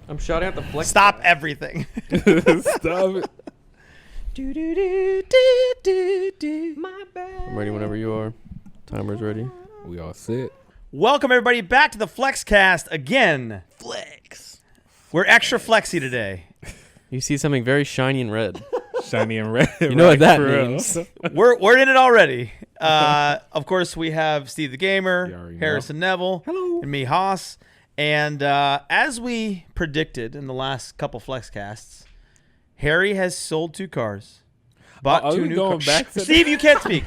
I'm shouting out the flex. Stop everything. Stop it. My bad. I'm ready whenever you are. Timer's ready. We all sit. Welcome everybody back to the FLEXCAST again. Flex. We're extra flexy today. You see something very shiny and red. Shiny and red. You know what that means. We're in it already. Of course, we have Steve the You Gamer, already Harrison Neville, Hello. and me, Haas. And as we predicted in the last couple FLEXCasts, Harry has sold 2 cars. Bought 2 new cars. Back to Steve, you can't speak.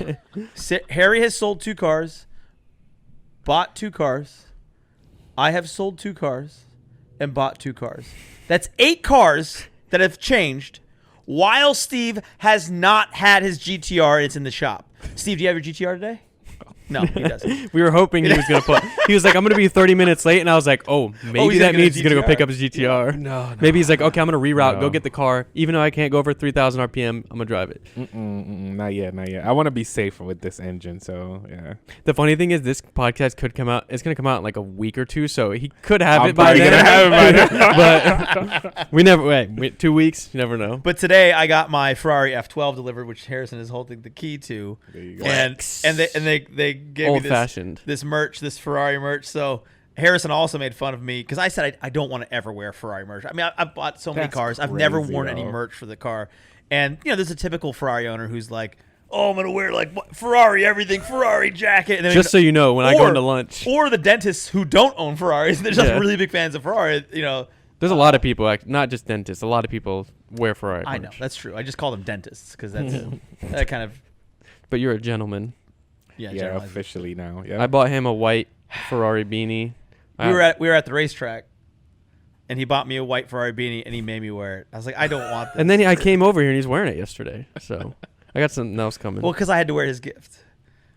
Harry has sold 2 cars. Bought 2 cars. I have sold 2 cars and bought 2 cars. That's 8 cars that have changed while Steve has not had his GTR and it's in the shop. Steve, do you have your GTR today? No, he doesn't. We were hoping he was going to put. He was like, I'm going to be 30 minutes late. And I was like, oh, maybe that means he's going to go pick up his GTR. No. Maybe he's like, okay, I'm going to reroute, No. go get the car. Even though I can't go over 3,000 RPM, I'm going to drive it. Not yet. I want to be safe with this engine, so yeah. The funny thing is this podcast could come out. It's going to come out in like a week or 2, so he could have I'm it by probably then. gonna have it by then. But we never, wait, 2 weeks? You never know. But today I got my FERRARI F12 delivered, which Harrison is holding the key to. There you go. And they gave me Old-fashioned. this merch, this Ferrari merch. So Harrison also made fun of me because I said I don't want to ever wear Ferrari merch. I mean, I've bought so many That's cars. I've never crazy, worn any though. merch for the car. And, you know, there's a typical Ferrari owner who's like, oh, I'm going to wear like Ferrari everything, Ferrari jacket. And then Just so you know, when I go into lunch. Or the dentists who don't own Ferraris. They're just Yeah. really big fans of Ferrari, you know. There's a lot of people, not just dentists. A lot of people wear Ferrari I know. merch. That's true. I just call them dentists because that's that kind of, But you're a gentleman. yeah, Yeah, generalizes. officially now. Yeah. I bought him a white Ferrari beanie. We were at the racetrack, and he bought me a white Ferrari beanie, and he made me wear it. I was like, I don't want this. And then I came over here and he's wearing it yesterday. So I got something else coming. Well, because I had to wear his gift.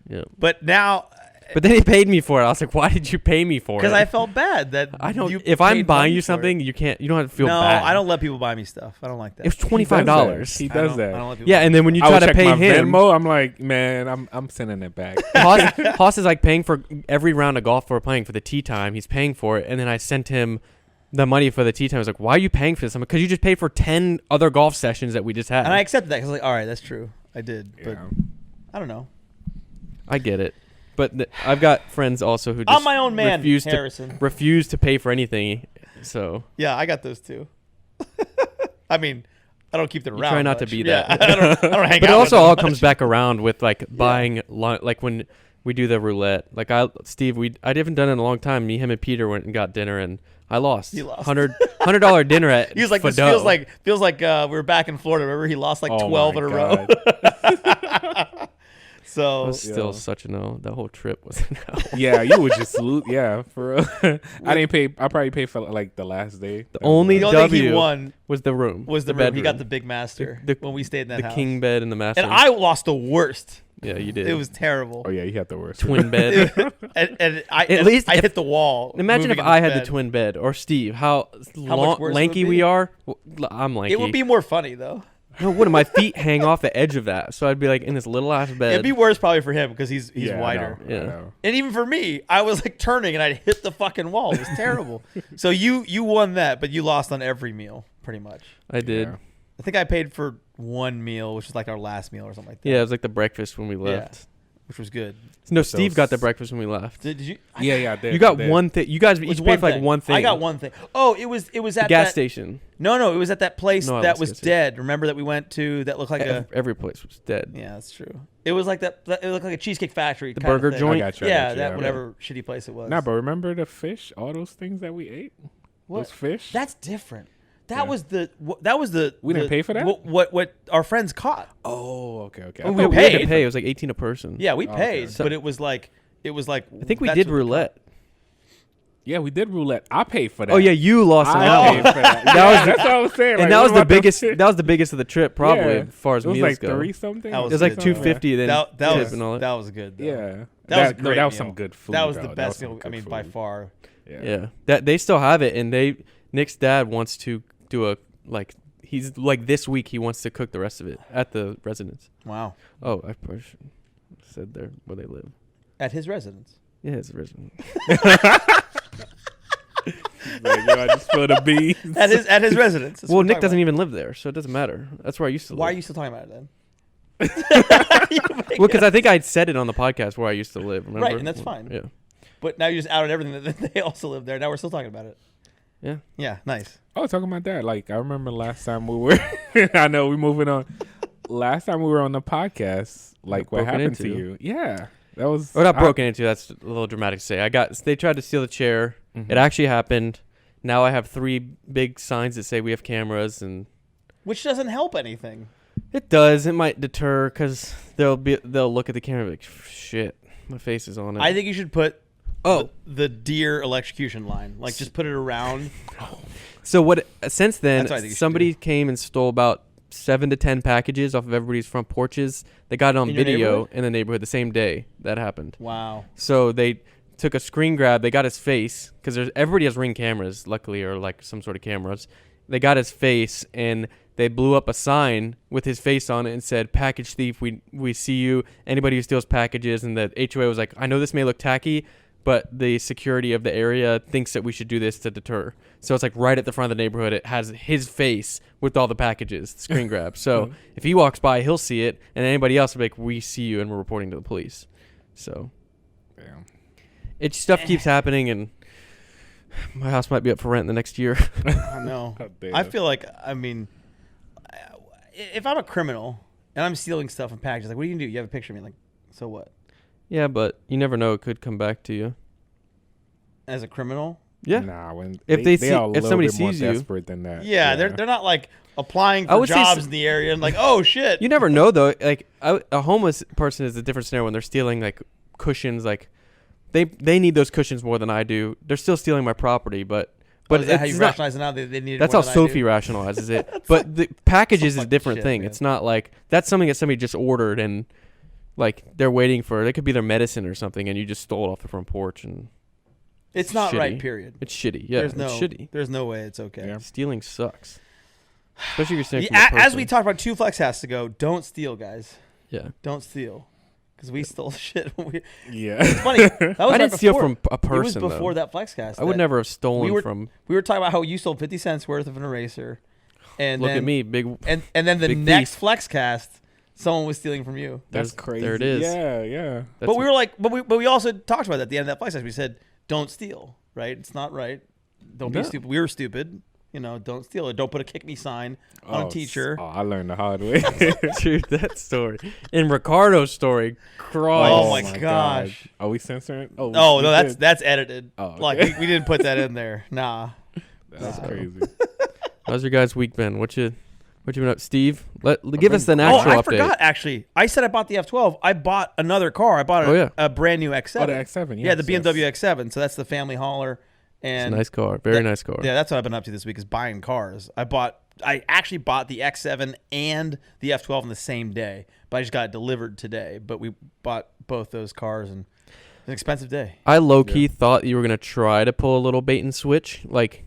Yeah. But now, But then he paid me for it. I was like, why did you pay me for it? because I felt bad that I don't. you If I'm paid buying money you for something, it. you don't have to feel no, bad. I don't let people buy me stuff. I don't like that. It was $25. He I does don't- that. I don't let people Yeah, buy and then when you I try would to check pay my him, Venmo. I'm like, man, I'm sending it back. Haas is like paying for every round of golf we're playing for the tee time. He's paying for it, and then I sent him the money for the tee time. I was like, why are you paying for this? I'm like, because you just paid for 10 other golf sessions that we just had. And I accepted that because I was like, all right, that's true. I did. But Yeah. I don't know. I get it, but I've got friends also who just I'm my own man, refuse Harrison. to pay for anything. So Yeah, I got those too. I mean, I don't keep them You around. try not to much. be Yeah, that. I don't hang but it out also with them all much. comes back around with like buying like when we do the roulette. Like Steve, I haven't done it in a long time. Me, him, and Peter went and got dinner, and I lost. He lost. $100 dinner at. He was like, this Fado. feels like we were back in Florida. Remember, he lost like Oh 12 my in a row. It So was still Yeah. such a no. That whole trip was a no. Yeah, you would just loot. Yeah, for real. I didn't pay. I probably paid for like the last day. The only the only thing he W won was the room. was the room. He got the big master The- when we stayed in that the house. king bed and the master. And I lost the worst. Yeah, you did. It was terrible. Oh yeah, you had the worst. twin bed. And I At least I if- hit the wall. Imagine if moving in I had bed. the twin bed or Steve. How much worse it lanky would we be? are. I'm lanky. It would be more funny though. No, wouldn't my feet hang off the edge of that? So I'd be like in this little ass bed. It'd be worse probably for him because he's Yeah, I wider. know, I Yeah. know. And even for me, I was like turning and I'd hit the fucking wall. It was terrible. So you won that, but you lost on every meal pretty much. I did. Yeah. I think I paid for one meal, which was like our last meal or something like that. Yeah, it was like the breakfast when we left. Which was good. No, Steve those- got the breakfast when we left. Did you? Yeah, I did. You got I did. one thing. You guys It was each paid for like thing. one thing. I got one thing. Oh, it was The at gas that, station. No, it was at that place No, I that was was gonna say. dead. Remember that we went to that looked like a Every place was dead. yeah, that's true. It was like that. It looked like a Cheesecake Factory. The kind of burger thing. joint? I got you. Yeah, I got you, that yeah. whatever shitty place it was. Nah, but remember the fish? All those things that we ate. What? Those fish. That's different. That Yeah. was the. That was the. We didn't pay for that? What our friends caught. Oh, okay. I We thought We had to paid. pay. It was like 18 a person. Yeah, we Oh, paid, okay. but it was like. I think we that's did what we roulette. Yeah, we did roulette. I paid for that. Oh yeah, you lost on I that paid one. for that. That Yeah, was the- that's what I was saying. And like, that what was the about them biggest. fish? That was the biggest of the trip, probably Yeah. as far as It was meals like go. 30 something. That It was like something. 250. Then That tip was and all that was good. Though. Yeah. That was a that great was meal. some good food. That was though. the That best some meal. I good mean, by food. far. Yeah, that they still have it, and Nick's dad wants to do a he's like this week he wants to cook the rest of it at the residence. Wow. Oh, I probably should have said there where they live. At his residence. Yeah, it's a residence. Like, yo, I just spilled the beans. at his residence. That's Well, what we're Nick talking doesn't about. even live there, so it doesn't matter. That's where I used to live. Why are you still talking about it then? Well, because I think I'd said it on the podcast where I used to live. Remember? Right, and that's fine. Yeah. But now you just outed everything that they also live there. Now we're still talking about it. Yeah. Yeah, nice. Oh, talking about that. Like, I remember last time we were. I know we're moving on. Last time we were on the podcast, like, what broken happened to into. you? Yeah, that was. Or not broken into. That's a little dramatic to say. They tried to steal the chair. Mhm. It actually happened. Now I have 3 big signs that say we have cameras, and Which doesn't help anything. it does. It might deter because they'll look at the camera and be like, shit, my face is on it. I think you should put Oh, the deer electrocution line. Like, just put it around. so what? Since then, That's what I think you should somebody came and stole about 7 to 10 packages off of everybody's front porches. They got it on In your video neighborhood? in the neighborhood the same day that happened. Wow. So they took a screen grab. They got his face because everybody has Ring cameras, luckily, or like some sort of cameras. They got his face and they blew up a sign with his face on it and said, "Package thief, we see you. Anybody who steals packages." And the HOA was like, "I know this may look tacky, but the security of the area thinks that we should do this to deter." So it's like right at the front of the neighborhood. It has his face with all the packages, the screen grab. So if he walks by, he'll see it, and anybody else will be like, "We see you, and we're reporting to the police." So stuff keeps happening, and my house might be up for rent the next year. I know. Oh, damn. I feel like, I mean, if I'm a criminal and I'm stealing stuff in packages, like, what are you going to do? You have a picture of me. Like, so what? Yeah, but you never know; it could come back to you. As a criminal? Yeah. Nah, when If they see- are a if little somebody bit more sees you- desperate than that. Yeah, they're not, like, applying I for would say jobs in the area and like, oh, shit. You never know though. Like a homeless person is a different scenario when they're stealing like cushions. Like they need those cushions more than I do. They're still stealing my property, but Is that how you it's not- rationalize it now? They need it That's more how than I Sophie do? rationalizes it. But the packages is a fucking different shit, thing. man. It's not like that's something that somebody just ordered and like they're waiting for. It could be their medicine or something, and you just stole it off the front porch, and It's not shitty. right, period. it's shitty. Yeah, There's it's shitty. There's no way it's okay. Yeah. Stealing sucks, especially if you're stealing Yeah, from a as we person. talked about 2 FLEXCasts ago, don't steal, guys. Yeah, Don't steal. Because we stole shit. Yeah. It's funny. That was I right didn't steal before. from a person. It was before though. that FLEXCast. I would that never have stolen were- from. We were talking about how you sold 50 cents worth of an eraser. And Look then, at me, big. And then the big next thief. FLEXCast, someone was stealing from you. That's There's- crazy. there it is. Yeah, yeah. That's But we were like, but we also talked about that at the end of that FLEXCast. We said, don't steal, right? It's not right. Don't be No. stupid. We were stupid. You know, don't steal it. Don't put a kick me sign on a teacher. Oh, I learned the hard way. Dude, that story. And Ricardo's story. Christ. Oh my gosh. Are we censoring? Oh, Oh we no, did. that's edited. Oh, okay. Like we didn't put that in there. Nah. That's Nah. crazy. How's your guys' week been? What you been up, Steve? Give us an Oh, actual I update. forgot actually. I said I bought the F12. I bought another car. I bought a brand new X7. Oh, the X7. Yeah, the yes, BMW yes. X7. So that's the family hauler. It's a And nice car. Very nice car. yeah, that's what I've been up to this week is buying cars. I actually bought the X7 and the F12 in the same day, but I just got it delivered today. But we bought both those cars, and it's an expensive day. I low-key thought you were going to try to pull a little bait and switch. Like,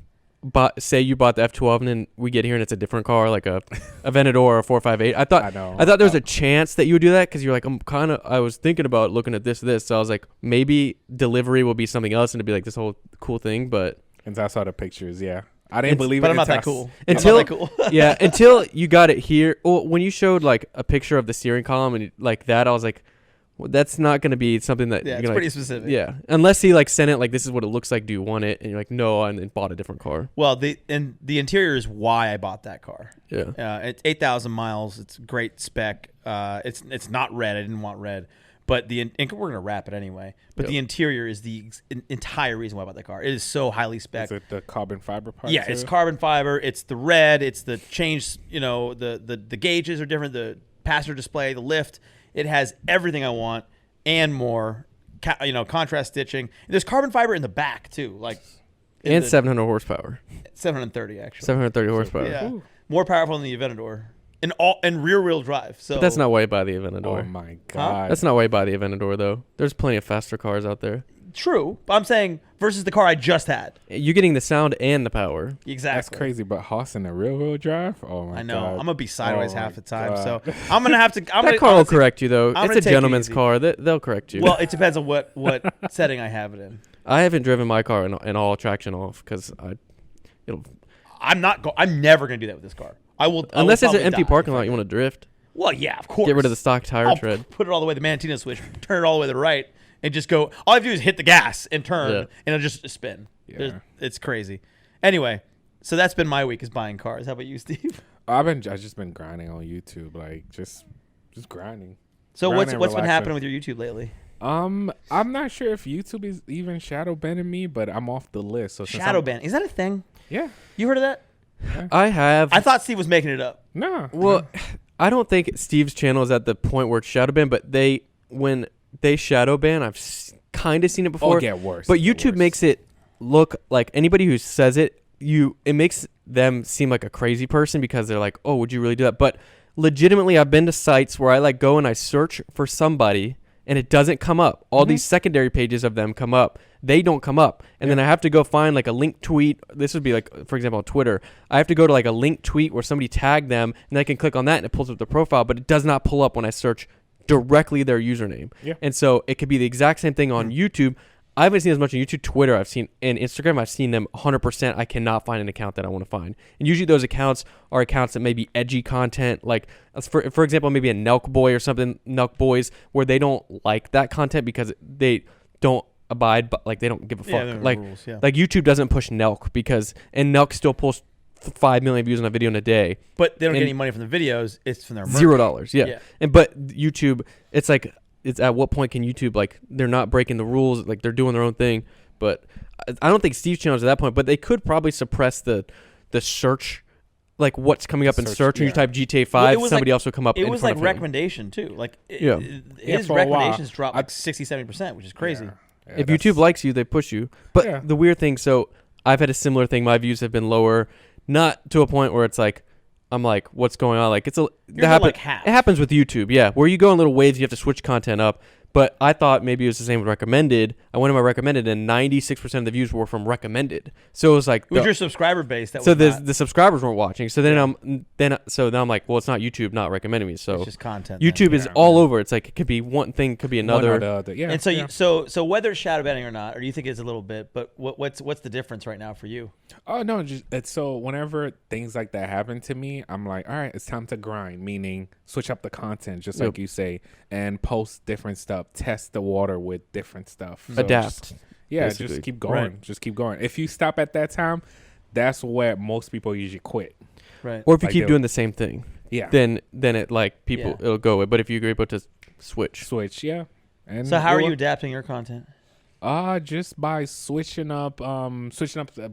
say you bought the F12 and then we get here and it's a different car, like a Aventador or a 458. I thought there was a chance that you would do that because you're like, I was thinking about looking at this. So I was like, maybe delivery will be something else and it'd be like this whole cool thing. But And I saw the pictures. Yeah, I didn't believe But it. I'm not that until I cool. Until- I'm not that cool. yeah, until you got it here. Well, when you showed like a picture of the steering column and like that, I was like, well, that's not going to be something that Yeah, you're it's gonna, pretty like, specific. yeah, unless he like sent it like this is what it looks like. Do you want it? And you're like, no, and then bought a different car. Well, the interior is why I bought that car. Yeah, It's 8,000 miles. It's great spec. It's not red. I didn't want red, but and we're gonna wrap it anyway. But Yep. the interior is the entire reason why I bought that car. It is so highly spec. Is it the carbon fiber part? Yeah, too? it's carbon fiber. It's the red. It's the change. You know, the gauges are different. The passenger display, the lift. It has everything I want and more. Contrast stitching. There's carbon fiber in the back too, like and 700 horsepower, 730 actually. 730 horsepower. Yeah, more powerful than the Aventador. And rear wheel drive. So But that's not way by the Oh Aventador. my god. That's not way by the Aventador though. There's plenty of faster cars out there. true. But I'm saying versus the car I just had. You're getting the sound and the power. Exactly. That's crazy. But Haas in the rear wheel drive? Oh my I know. god. I'm gonna be sideways Oh half my the time, God. so I'm gonna have to. That car will correct you though. I'm It's gonna a take it gentleman's easy. car. They'll correct you. Well, it depends on what setting I have it in. I haven't driven my car in all traction off because I'm never gonna do that with this car. I will Unless it's an probably empty die parking if I lot, you do. want to drift. Well, yeah, of course. Get rid of the stock tire I'll tread. put it all the way to the Mantina switch, turn it all the way to the right, and just go. All I have to do is hit the gas and turn, Yeah. and it'll just spin. Yeah. It's crazy. Anyway, so that's been my week is buying cars. How about you, Steve? I've just been grinding on YouTube, like just grinding. So Grinding and what's been relaxing. happening with your YouTube lately? I'm not sure if YouTube is even shadow banning me, but I'm off the list. So since Shadow I'm- ban. Is that a thing? Yeah. You heard of that? I have. I thought Steve was making it up. No. Well, I don't think Steve's channel is at the point where it's shadow ban, but when they shadow ban, I've kind of seen it before. Oh, get worse. But Get YouTube worse. makes it look like anybody who says it, it makes them seem like a crazy person because they're like, oh, would you really do that? But legitimately, I've been to sites where I go and I search for somebody and it doesn't come up. All these secondary pages of them come up. They don't come up. And then I have to go find like a link tweet. This would be like, for example, on Twitter. I have to go to like a link tweet where somebody tagged them and I can click on that and it pulls up the profile, but it does not pull up when I search directly their username. Yeah. And so it could be the exact same thing on YouTube. I haven't seen as much on YouTube. Twitter, I've seen, and Instagram, I've seen them 100%. I cannot find an account that I want to find. And usually those accounts are accounts that may be edgy content, like, for example, maybe a Nelk Boy or something, Nelk Boys, where they don't like that content because they don't abide, but like they don't give a fuck. Yeah, there are like, rules, yeah. like YouTube doesn't push Nelk and Nelk still posts 5 million views on a video in a day. But they don't get And any money from the videos. It's from their merch. $0. Yeah. Yeah. And but YouTube, it's like, it's at what point can YouTube, like, they're not breaking the rules, like they're doing their own thing. But I don't think Steve's channel is at that point, but they could probably suppress the search, like what's coming up in search. When you type GTA 5, somebody else will come up. It in was front like of him. recommendation too. Like Yeah. his for a while. recommendations dropped like 60-70%, which is crazy. Yeah. Yeah, If that's- YouTube likes you, they push you. But Yeah. the weird thing, so I've had a similar thing. My views have been lower, not to a point where it's like, I'm like, what's going on? Like, it's Yours are like half. It happens with YouTube, yeah, where you go in little waves, you have to switch content up. But I thought maybe it was the same with recommended. I went to my recommended, and 96% of the views were from recommended. So it was like, It was your subscriber base that so was not, the subscribers weren't watching. So then I'm like, well, it's not YouTube not recommending me. So it's just content. then. YouTube is Yeah, all over. It's like it could be one thing, could be One another. or the other. Yeah. And so yeah. so whether it's shadow banning or not, or do you think it's a little bit? But what's the difference right now for you? Oh no, just it's so whenever things like that happen to me, I'm like, all right, it's time to grind, meaning switch up the content, just like you say, and post different stuff, test the water with different stuff. So Adapt. just basically. keep going. Right. Just keep going. If you stop at that time, that's where most people usually quit. Right. Or if you Like keep they'll- doing the same thing, Yeah. then it like people Yeah. it'll go away. But if you're able to switch, Switch, yeah. And So how are it you will- adapting your content? Just by switching up,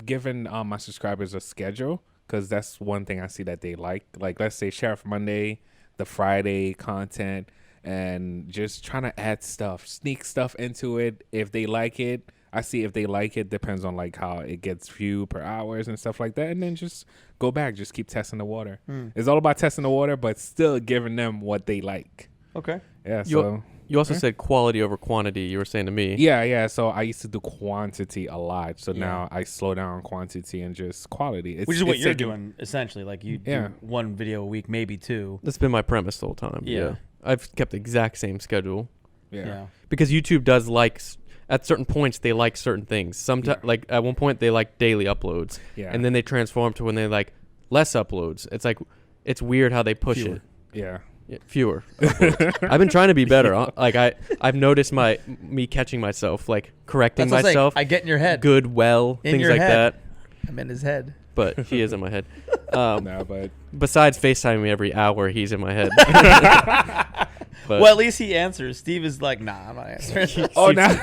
giving my subscribers a schedule, because that's one thing I see that they like. Like, let's say Sheriff Monday, the Friday content, and just trying to add stuff, sneak stuff into it. If they like it, I see if they like it, depends on like how it gets viewed per hours and stuff like that. And then just go back, just keep testing the water. It's all about testing the water, but still giving them what they like. Okay. Yeah, You- so... you also said quality over quantity. You were saying to me, Yeah. So I used to do quantity a lot. So Yeah. now I slow down quantity and just quality. Which is what it's you're taking- doing essentially. Like you Yeah. do one video a week, maybe two. that's been my premise the whole time. Yeah. I've kept the exact same schedule Yeah. because YouTube does like at certain points they like certain things. Sometimes, like at one point, they like daily uploads, Yeah. and then they transform to when they like less uploads. It's like it's weird how they push Fewer. it. Yeah. Yeah, fewer. I've been trying to be better. Like I've noticed me catching myself, like correcting That's what I'm saying. myself. I get in your head. Good, well, In things your like head. that. I'm in his head. But he is in my head. No, but Besides FaceTiming me every hour, he's in my head. But Well, at least he answers. Steve is like, nah, I'm not answering. oh no.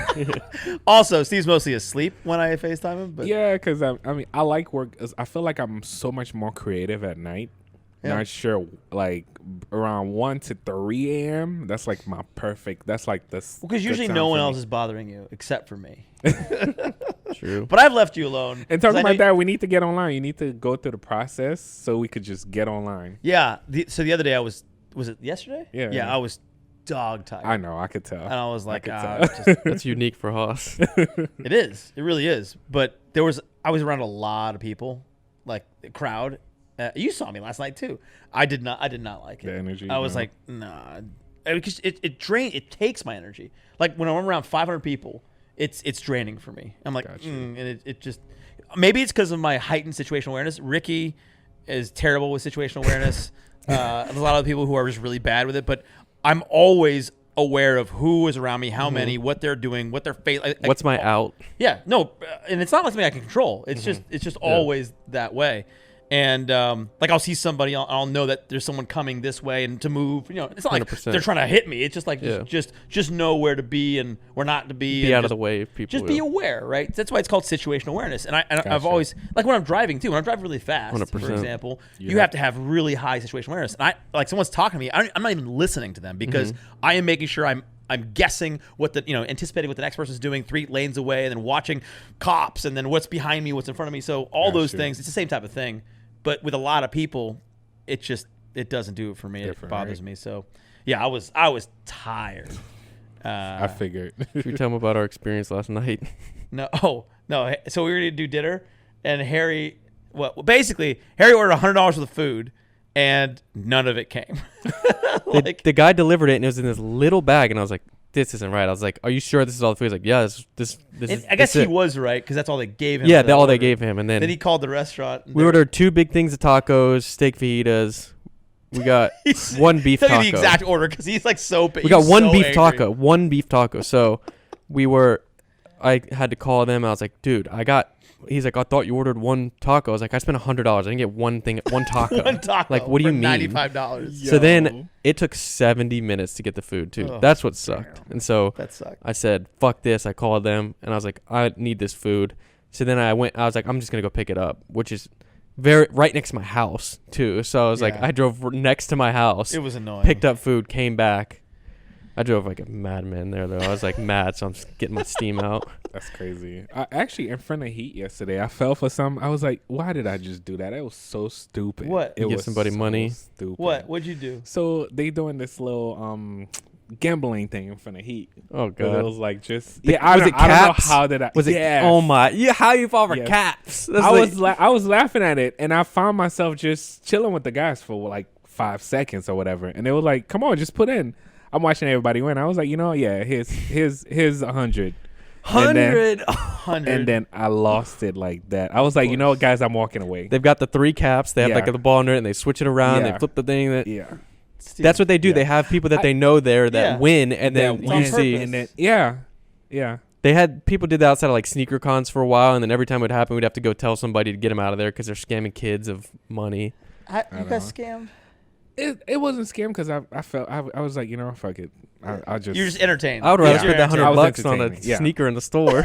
Also, Steve's mostly asleep when I FaceTime him. But Yeah, because I mean I like work. I feel like I'm so much more creative at night. Yeah. Not sure, like around 1 to 3 a.m. That's like my perfect. That's like this. because usually no one else is bothering you except for me. true. But I've left you alone. And 'Cause talking I about know- that, we need to get online. You need to go through the process so we could just get online. Yeah. So the other day I was it yesterday? Yeah. Yeah, I was dog tired. I know. I could tell. And I was like, could That's unique for Haas. it is. It really is. But I was around a lot of people, like the crowd. You saw me last night too. I did not like it. The energy, I was no. like, nah, because it takes my energy. Like when I'm around 500 people, it's draining for me. I'm like, Gotcha. and it just. maybe it's because of my heightened situational awareness. Ricky is terrible with situational awareness. There's a lot of people who are just really bad with it, but I'm always aware of who is around me, how many, what they're doing, what their face. What's my out? Yeah, no, and it's not like something I can control. It's just always that way. And like I'll see somebody, I'll know that there's someone coming this way and to move. You know, it's not like 100%. they're trying to hit me. It's just like just know where to be and where not to be. Be and out of the way if people. Just be aware, right? That's why it's called situational awareness. And I've always, like when I'm driving too, when I'm driving really fast, 100%. for example, you have to have really high situational awareness. And like someone's talking to me, I'm not even listening to them because I am making sure I'm guessing what anticipating what the next person's doing 3 lanes away, and then watching cops, and then what's behind me, what's in front of me. So all those things, it's the same type of thing. But with a lot of people, it doesn't do it for me. It bothers me. So, yeah, I was tired. I figured. Should we tell them about our experience last night? No. So we were going to do dinner, and Harry ordered $100 worth of food, and none of it came. The guy delivered it, and it was in this little bag, and I was like, this isn't right. I was like, are you sure this is all the food? He's like, yeah, this is. I guess he was right because that's all they gave him. Yeah, all they gave him, and then he called the restaurant. We ordered 2 big things of tacos, steak fajitas. We got 1 beef taco. The exact order because he's like so big. We got 1 beef taco, 1 beef taco. So I had to call them. I was like, dude, he's like, I thought you ordered 1 taco. I was like, I spent $100. I didn't get 1 taco. 1 taco. Like, what do you mean? $95. So then it took 70 minutes to get the food too. That's what sucked. Damn. And so that sucked. I said, fuck this. I called them and I was like, I need this food. So then I was like, I'm just going to go pick it up, which is right next to my house too. So I was like, I drove next to my house. It was annoying. Picked up food, came back. I drove like a madman there, though. I was like mad, so I'm just getting my steam out. That's crazy. Actually, in front of Heat yesterday, I fell for something. I was like, why did I just do that? It was so stupid. What? You give somebody money? Stupid. What'd you do? So they doing this little gambling thing in front of Heat. Oh, But God. it was like just... Was it I don't know caps? how did I... Was it? Yes. Oh, my. Yeah, how you fall for Yes. caps? I was laughing at it, and I found myself just chilling with the guys for like 5 seconds or whatever. And they were like, come on, just put in. I'm watching everybody win. I was like, here's 100. 100. And then I lost it like that. I was like, you know what, guys, I'm walking away. They've got the 3 caps. They have like Yeah. the ball under it, and they switch it around. Yeah. They flip the thing. Yeah. That's what they do. Yeah. They have people that they know there that win, and then That you win. see. And then, yeah. They had people did that outside of like sneaker cons for a while, and then every time it would happen, we'd have to go tell somebody to get them out of there because they're scamming kids of money. You don't got know. scammed? It wasn't scam because I felt I was like, fuck it. I just You're just entertained. I would rather Yeah. spend that I was $100 on a entertaining, yeah. sneaker in the store.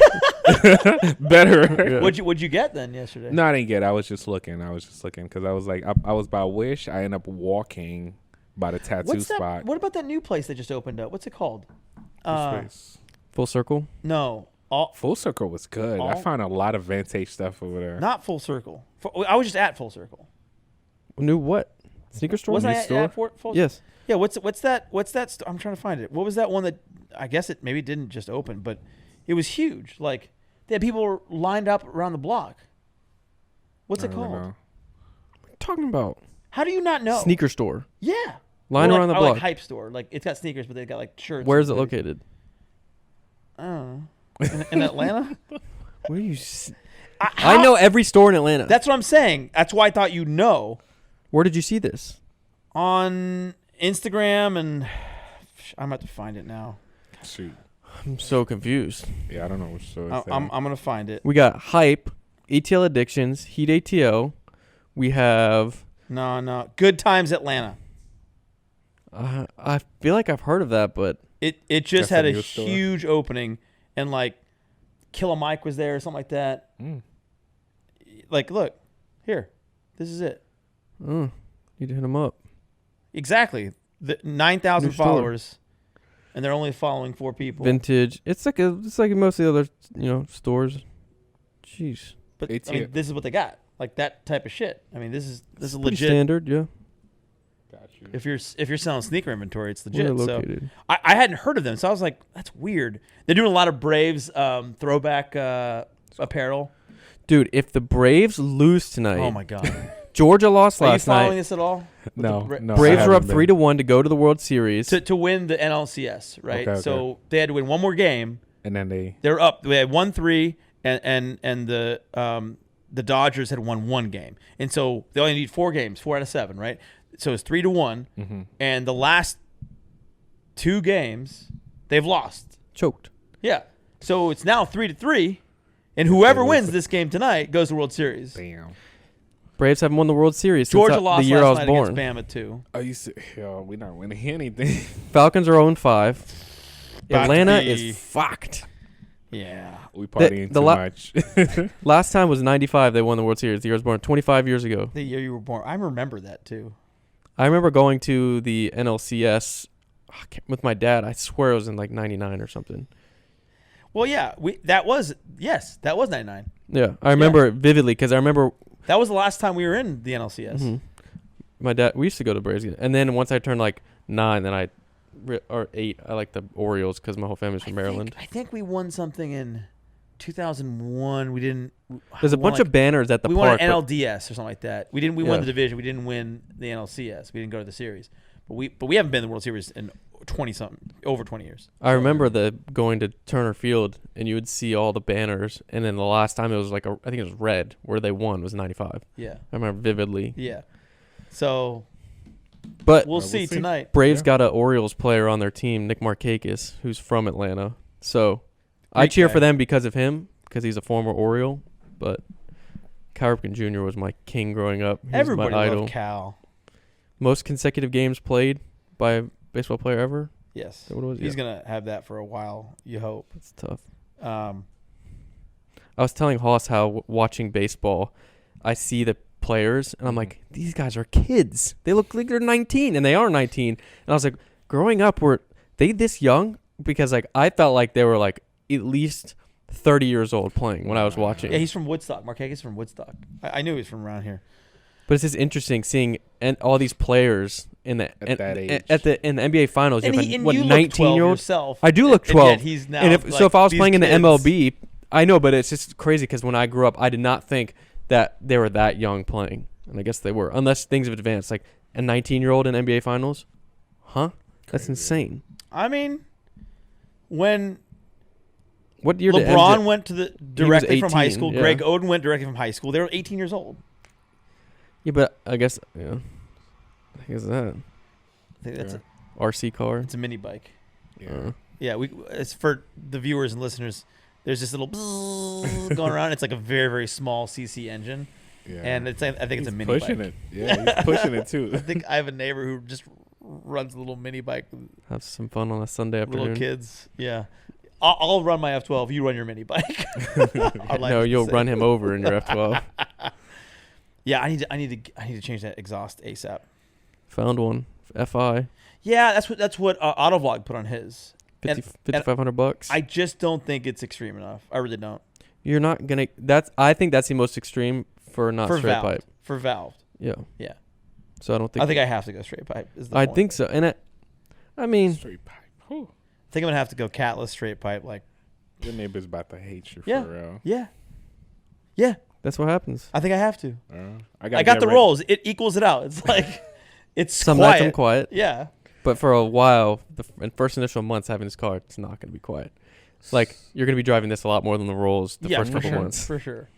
better. Yeah. What'd you get then yesterday? No, I didn't get it. I was just looking because I was like I was by Wish. I ended up walking by the tattoo spot. What about that new place that just opened up? What's it called? Space. Full circle. No, Full Circle was good. I found a lot of vintage stuff over there. not Full Circle. I was just at Full Circle. New what? Sneaker store? Wasn't New I store? at Full? Yes. Yeah. What's that? I'm trying to find it. What was that one that? I guess it maybe didn't just open, but it was huge. Like they had people lined up around the block. What's it I don't called? know. What are you talking about? How do you not know? Sneaker store. Yeah. Line Or around the or block. Like hype store. Like it's got sneakers, but they got like shirts. Where is it and- located? I don't know. In Atlanta. Where are you? I know every store in Atlanta. That's what I'm saying. That's why I thought you'd know. Where did you see this? On Instagram, and I'm about to find it now. Shoot. I'm so confused. Yeah, I don't know which store it's I'm gonna find it. We got Hype, ATL Addictions, Heat ATO. We have. No. Good Times Atlanta. I feel like I've heard of that, but It just That's had a a new store? huge opening, and like Killer Mike was there or something like that. Mm. Like, look here, this is it. need to hit them up. Exactly. The 9,000 New store. followers, and they're only following 4 people. Vintage. It's like most of the other stores. Jeez. But ATL. I mean, this is what they got. Like that type of shit. I mean, this is Pretty legit. standard, yeah. Got you. If you're selling sneaker inventory, it's Where legit. they're So located. I hadn't heard of them, so I was like, that's weird. They're doing a lot of Braves throwback apparel. Dude, if the Braves lose tonight, Oh my god. Georgia lost Are you last following night. this at all? With No, the no. Braves I were up haven't 3-1 to go to the World Series. to win the NLCS, right? Okay. So they had to win one more game. And then They were up. They had 1-3, and the the Dodgers had won one game, and so they only need 4 games, 4 out of 7, right? So it's 3-1, and the last 2 games they've lost. Choked. Yeah, so it's now 3-3, and whoever wins this game tonight goes to the World Series. Damn. Braves haven't won the World Series Georgia since lost the year I was last night born. against Bama too. Oh, we're not winning anything. Falcons are 0-5. About to Atlanta be- is fucked. Yeah, We partying too much. Last time was 95. They won the World Series. The year I was born, 25 years ago. the year you were born. I remember that too. I remember going to the NLCS with my dad. I swear it was in like 99 or something. Well, yeah, that was 99. Yeah, I remember it vividly because I remember That was the last time we were in the NLCS. my dad. We used to go to Braves games, and then once I turned like 9, then or 8, I like the Orioles because my whole family's from Maryland. I think we won something in 2001. We didn't. There's a bunch of banners at the we park. won an NLDS or something like that. We didn't. We won Yeah. the division. We didn't win the NLCS. We didn't go to the series. But we haven't been in the World Series in 20-something, over 20 years. I remember going to Turner Field, and you would see all the banners, and then the last time it was like I think it was red where they won was 95. Yeah. I remember vividly. Yeah. So But we'll see tonight. Braves got an Orioles player on their team, Nick Markakis, who's from Atlanta. So I Great cheer guy. for them because of him, because he's a former Oriole. But Cal Ripken Jr. was my king growing up. He was Everybody my idol. loved Cal. Most consecutive games played by a baseball player ever. Yes. Is that what it was? He's Yeah. gonna have that for a while. You hope. It's tough. Um, I was telling Hoss how watching baseball, I see the players, and I'm like, these guys are kids. They look like they're 19, and they are 19. And I was like, growing up, were they this young? Because like I felt like they were like at least 30 years old playing when I was watching. yeah, he's from Woodstock. Marquez is from Woodstock. I knew he was from around here. But it's just interesting seeing all these players in the At that age. in the NBA Finals. And You you have look 19 12 year old. yourself. I do look and 12. yet he's now. And if like, if I was these playing in the kids. MLB, I know, but it's just crazy because when I grew up, I did not think that they were that young playing, and I guess they were, unless things have advanced. Like a 19-year-old in NBA Finals, huh? That's insane. I mean, when What year did LeBron MJ went to the directly from high 18, school, yeah. Greg Oden went directly from high school. They were 18 years old. Yeah, but I guess I think it's that I think that's RC car. it's a mini bike. Yeah. Yeah, it's for the viewers and listeners. There's this little bzzz going around. It's like a very, very small CC engine, Yeah. and I think it's He's a mini pushing bike. it. Yeah, he's pushing it too. I think I have a neighbor who just runs a little mini bike with Have some fun on a Sunday afternoon. little kids. Yeah, I'll run my F12. You run your mini bike. Our life No, is you'll the same. run him over in your F12. Yeah, I need to change that exhaust ASAP. Found one. FI. Yeah, that's what Autovlog put on his. And- 5,500 bucks. I just don't think it's extreme enough. I really don't. You're not gonna. I think that's the most extreme for not For straight valved. pipe. For valved. Yeah. Yeah. So I don't think. I think I have to go straight pipe. Is the I point. think so. And I mean, Straight pipe. Whew. I think I'm gonna have to go catless straight pipe. Like, Your neighbor's about to hate you Yeah. for real. yeah. that's what happens. I think I have to. I got the rolls. It equals it out. It's like it's Some quiet. nights I'm quiet, Yeah. but for a while, in first initial months having this car, it's not gonna be quiet. Like you're gonna be driving this a lot more than the Rolls the first for couple sure. months. For sure.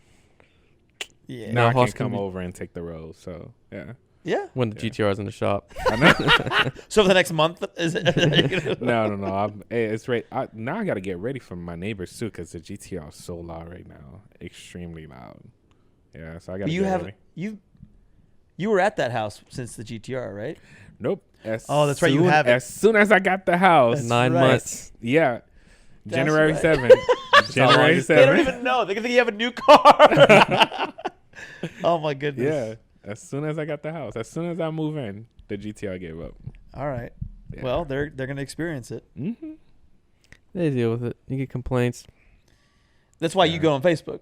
Yeah. Now I Hoss can can come be- over and take the rolls. So yeah. Yeah. When the GTR's in the shop. I know. So for the next month, is it? No. It's right. Now I got to get ready for my neighbors too, because the GTR is so loud right now, extremely loud. Yeah, so I got to you get have ready. you were at that house since the GTR, right? Nope. Oh, that's right, you have it. As soon as I got the house. That's 9 right. months. Yeah. That's January right. 7th. how January long- They don't 7th. even know. They think you have a new car. Oh my goodness. Yeah. As soon as I got the house, as soon as I move in, the GTR gave up. All right. Yeah. Well, they're gonna experience it. Mm-hmm. They deal with it. You get complaints. That's why you Yeah. go on Facebook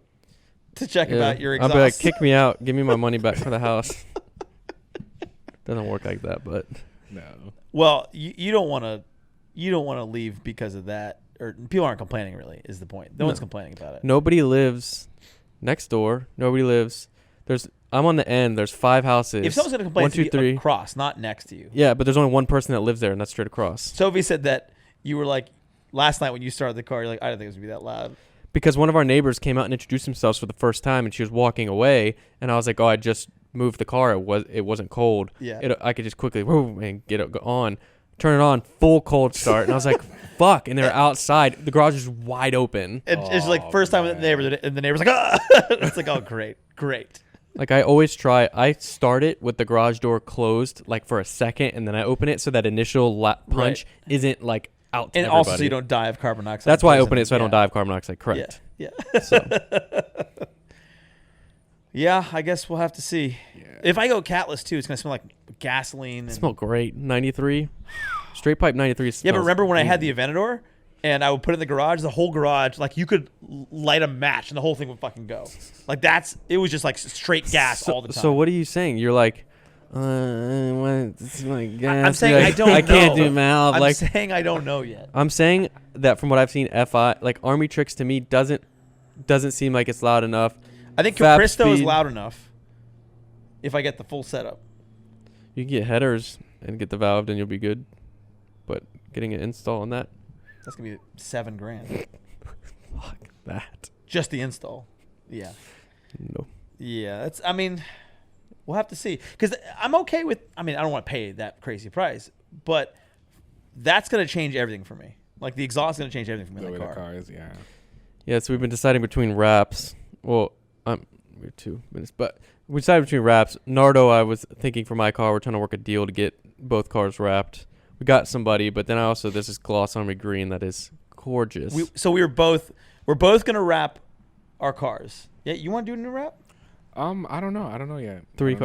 to check Yeah. about your I'll exhaust. be like, kick me out. Give me my money back for the house. Doesn't work like that, but No. Well, you don't want to leave because of that, or people aren't complaining. Really, is the point? No one's complaining about it. nobody lives next door. Nobody lives. I'm on the end. There's 5 houses. If someone's gonna complain, 1, it's gonna 2, be 3. across, not next to you. Yeah, but there's only one person that lives there, and that's straight across. Sophie said that you were like last night when you started the car. You're like, I didn't think it was gonna be that loud. because one of our neighbors came out and introduced themselves for the first time, and she was walking away, and I was like, oh, I just moved the car. It wasn't cold. Yeah. I could just quickly and get it on, turn it on, full cold start, and I was like, fuck. And they're outside. The garage is wide open. It's like first time with the neighbor, and the neighbor's like, ah! It's like, oh, great. Like I always try. I start it with the garage door closed, like for a second, and then I open it so that initial punch isn't like out to And everybody. also so you don't die of carbon dioxide. That's why I open it so I don't die of carbon dioxide. Correct. Yeah. So Yeah, I guess we'll have to see. Yeah. If I go catless too, it's gonna smell like gasoline. it And, smelled great. 93, straight pipe 93. yeah, but smells remember when I had the amazing. Aventador and I would put it in the garage, the whole garage, like you could light a match and the whole thing would fucking go. Like it was just like straight gas all the time. So what are you saying? You're like, it's like gas. I'm saying You're I like, don't know. I can't do mouth. I'm Like saying I don't know yet. I'm saying that from what I've seen, like Army Tricks to me doesn't seem like it's loud enough. I think Fap Capristo is speed. loud enough if I get the full setup. You can get headers and get the valve, and you'll be good. But getting an install on that, That's gonna be $7,000. fuck that. Just the install. Yeah. No. Yeah, I mean, we'll have to see. Because I'm okay with, I don't want to pay that crazy price, but that's going to change everything for me. Like, the exhaust is going to change everything for me The in way the the car. car is, yeah. Yeah, so we've been deciding between wraps. Well, we're 2 minutes, but we decided between wraps. Nardo, I was thinking for my car, we're trying to work a deal to get both cars wrapped. We got somebody, but then there's this gloss army green that is gorgeous. We're both going to wrap our cars. Yeah, you want to do a new wrap? I don't know. I don't know yet.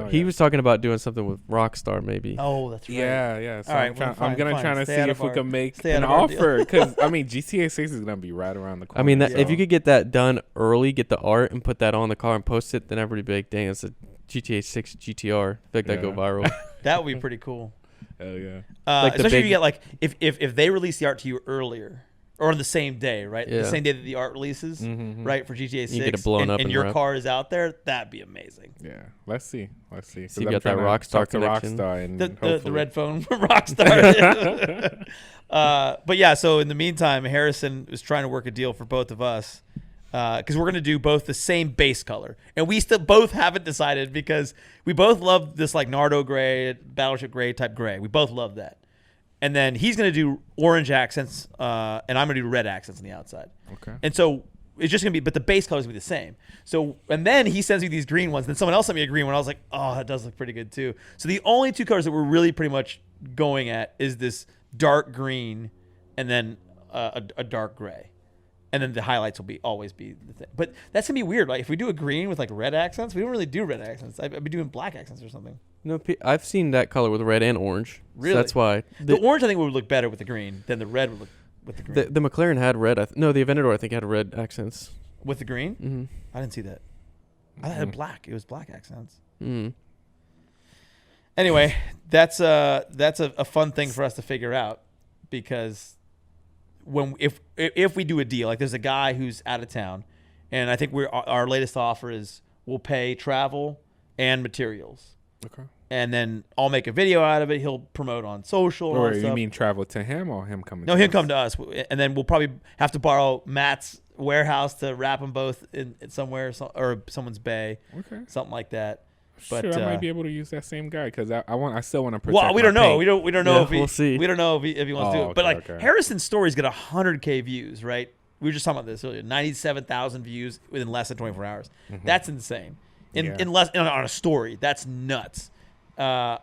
He was talking about doing something with Rockstar, maybe. Oh, that's right. Yeah. So All right, I'm, trying, well, I'm gonna fine. try to Stay see out if of we our- can make stay out an of our deal. offer, because GTA 6 is gonna be right around the corner. I mean, Yeah. if you could get that done early, get the art and put that on the car and post it, then everybody be like, dang, it's a GTA 6 GTR. I feel like that'd go Yeah. viral. That would be pretty cool. Hell yeah. Like the Especially if big- you get, like, if they release the art to you earlier, or on the same day, right? Yeah. The same day that the art releases, Mhm. right, for GTA 6. You get it blown up and and your wrapped. car is out there, that'd be amazing. Yeah. Let's see. See, 'Cause you I'm got that trying to Rockstar talk to connection. Rockstar and The hopefully- red phone from Rockstar. But yeah, so in the meantime, Harrison was trying to work a deal for both of us, because we're going to do both the same base color. And we still both haven't decided, because we both love this like Nardo gray, Battleship gray type gray. We both love that. And then he's going to do orange accents, and I'm going to do red accents on the outside. Okay. And so it's just going to be, but the base colors will be the same. So, and then he sends me these green ones. Then someone else sent me a green one. I was like, oh, that does look pretty good too. So the only two colors that we're really pretty much going at is this dark green and then a dark gray. And then the highlights will always be the thing. But that's going to be weird. Like if we do a green with like red accents, we don't really do red accents. I'd be doing black accents or something. No, I've seen that color with red and orange. Really? So that's why. The orange I think would look better with the green than the red would look with the green. The McLaren had red. No, the Aventador I think had red accents. With the green? Mm-hmm. I didn't see that. I thought it had black. It was black accents. Mm-hmm. Anyway, that's a fun thing for us to figure out, because if we do a deal, like there's a guy who's out of town, and I think our latest offer is we'll pay travel and materials, Okay. and then I'll make a video out of it. He'll promote on social. and all Or that you stuff. mean travel to him or him coming? No, to he'll us? come to us, and then we'll probably have to borrow Matt's warehouse to wrap them both in somewhere, or someone's bay, Okay. something like that. But Sure, I might be able to use that same guy, because I still want to protect. well, we don't my know. paint. We don't know Yeah, if he. we'll see. We don't know if he wants to do it. But okay, like okay. Harrison's stories get 100K views, right? We were just talking about this earlier. 97,000 views within less than 24 hours. That's insane. Yeah. On a story, that's nuts. And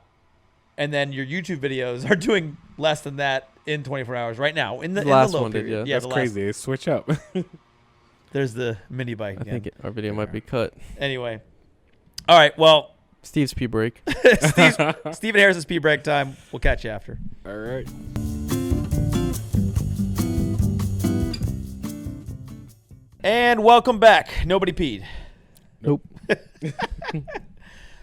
then your YouTube videos are doing less than that in 24 hours right now. In the last low one did, period. yeah. That's the last- crazy. They switch up. There's the mini bike I again. think our video might be cut. Anyway, all right. Well, Steve's pee break. Steve and Harrison's pee break time. We'll catch you after. All right. And welcome back. Nobody peed. Nope.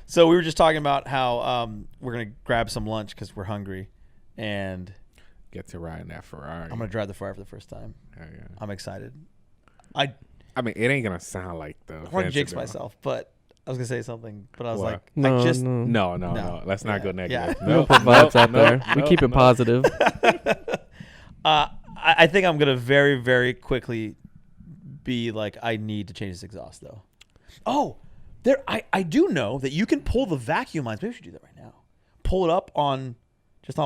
So we were just talking about how we're gonna grab some lunch because we're hungry, and Get to ride in that Ferrari. I'm gonna drive the Ferrari for the first time. Hell yeah. I'm excited. I I mean, it ain't gonna sound like the. want to jinx Aventador. myself, but I was gonna say something, but I was What? like, No, I just no. No. Let's not go negative. We don't put vibes out there. We keep it positive. I think I'm gonna very, very quickly be like, I need to change this exhaust though. Oh, I do know that you can pull the vacuum lines. Maybe we should do that right now. Pull it up on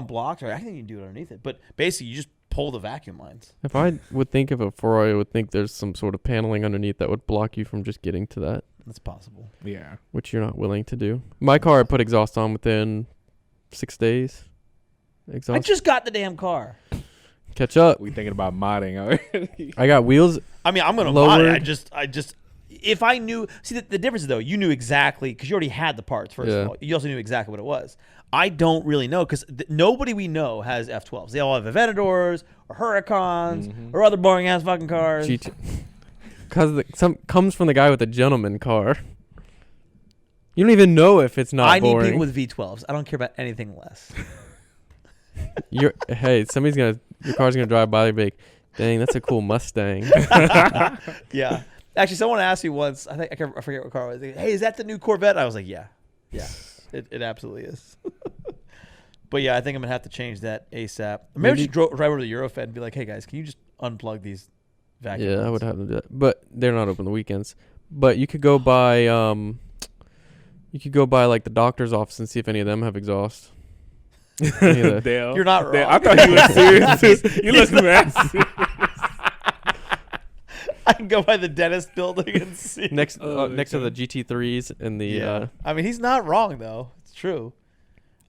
blocks, or I think you can do it underneath it. But basically, you just pull the vacuum lines. If I would think of a Ferrari, I would think there's some sort of paneling underneath that would block you from just getting to that. That's possible. Yeah. Which you're not willing to do. My car, I put exhaust on within 6 days. Exhaust. I just got the damn car. Catch up. We thinking about modding already. I got wheels. I mean, I'm gonna mod it. I just. If I knew, the difference is though, you knew exactly because you already had the parts. First of all, you also knew exactly what it was. I don't really know because nobody we know has F12s. They all have Aventadors or Huracans or other boring ass fucking cars. Because some comes from the guy with the gentleman car. You don't even know if it's not boring. I need people with V12s. I don't care about anything less. Hey, your car's gonna drive by and be like, dang, that's a cool Mustang. Yeah. Actually, someone asked me once. I forget what car it was. Hey, is that the new Corvette? I was like, yeah, it absolutely is. But yeah, I think I'm gonna have to change that ASAP. Maybe just drive over to the Eurofed and be like, hey guys, can you just unplug these vacuum lines? I would have to do that, but they're not open the weekends. But you could go by like the doctor's office and see if any of them have exhaust. Dale, you're not wrong. Dale, I thought you were serious. You look mad. I can go by the dentist building and see. Next to the GT3s and the. I mean, he's not wrong though. It's true.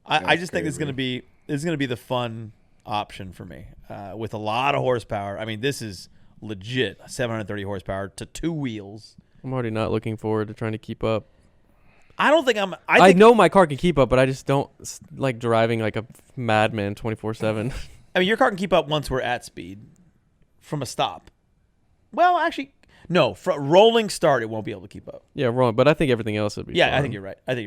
I just think it's gonna be the fun option for me with a lot of horsepower. I mean, this is legit 730 horsepower to 2 wheels. I'm already not looking forward to trying to keep up. I don't think I'm. I know my car can keep up, but I just don't like driving like a madman 24/7. I mean, your car can keep up once we're at speed from a stop. Well, actually, no. Rolling start, it won't be able to keep up. Yeah, wrong. But I think everything else would be. Yeah, fine. I think you're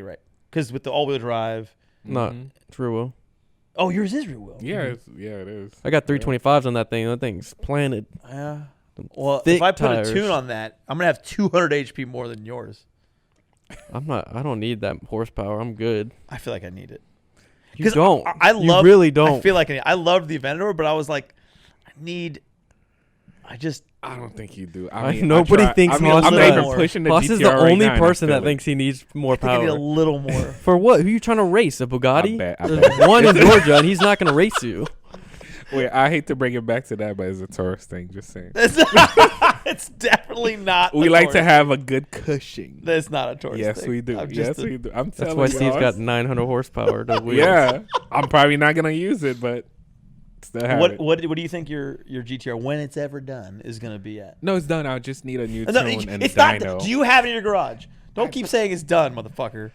right. Because with the all-wheel drive, not rear wheel. Oh, yours is rear wheel. Yeah, it is. I got 325s on that thing. That thing's planted. Yeah. Well, if I put a tune on that, I'm gonna have 200 HP more than yours. I don't need that horsepower. I'm good. I feel like I need it. You don't. You really don't. I feel like I loved the Aventador, but I was like, I don't think you do. Nobody thinks Moss I'm does. not even pushing the Moss GTR is the right only now, person that thinks he needs more I think I power. need a little more. For what? Who are you trying to race? A Bugatti? I There's bet. one in Georgia, and he's not going to race you. Wait, I hate to bring it back to that, but it's a tourist thing. Just saying. It's definitely not. We like to have a good cushion. That's not a tourist Yes, thing. we do. Yes, we do. I'm That's telling why you. Steve's got 900 horsepower to wheels. Yeah, I'm probably not gonna use it, but still have it. What do you think your GTR, when it's ever done, is going to be at? No, it's done. I just need a new No, tune and it's dyno. not. Do you have it in your garage? Don't keep saying it's done, motherfucker.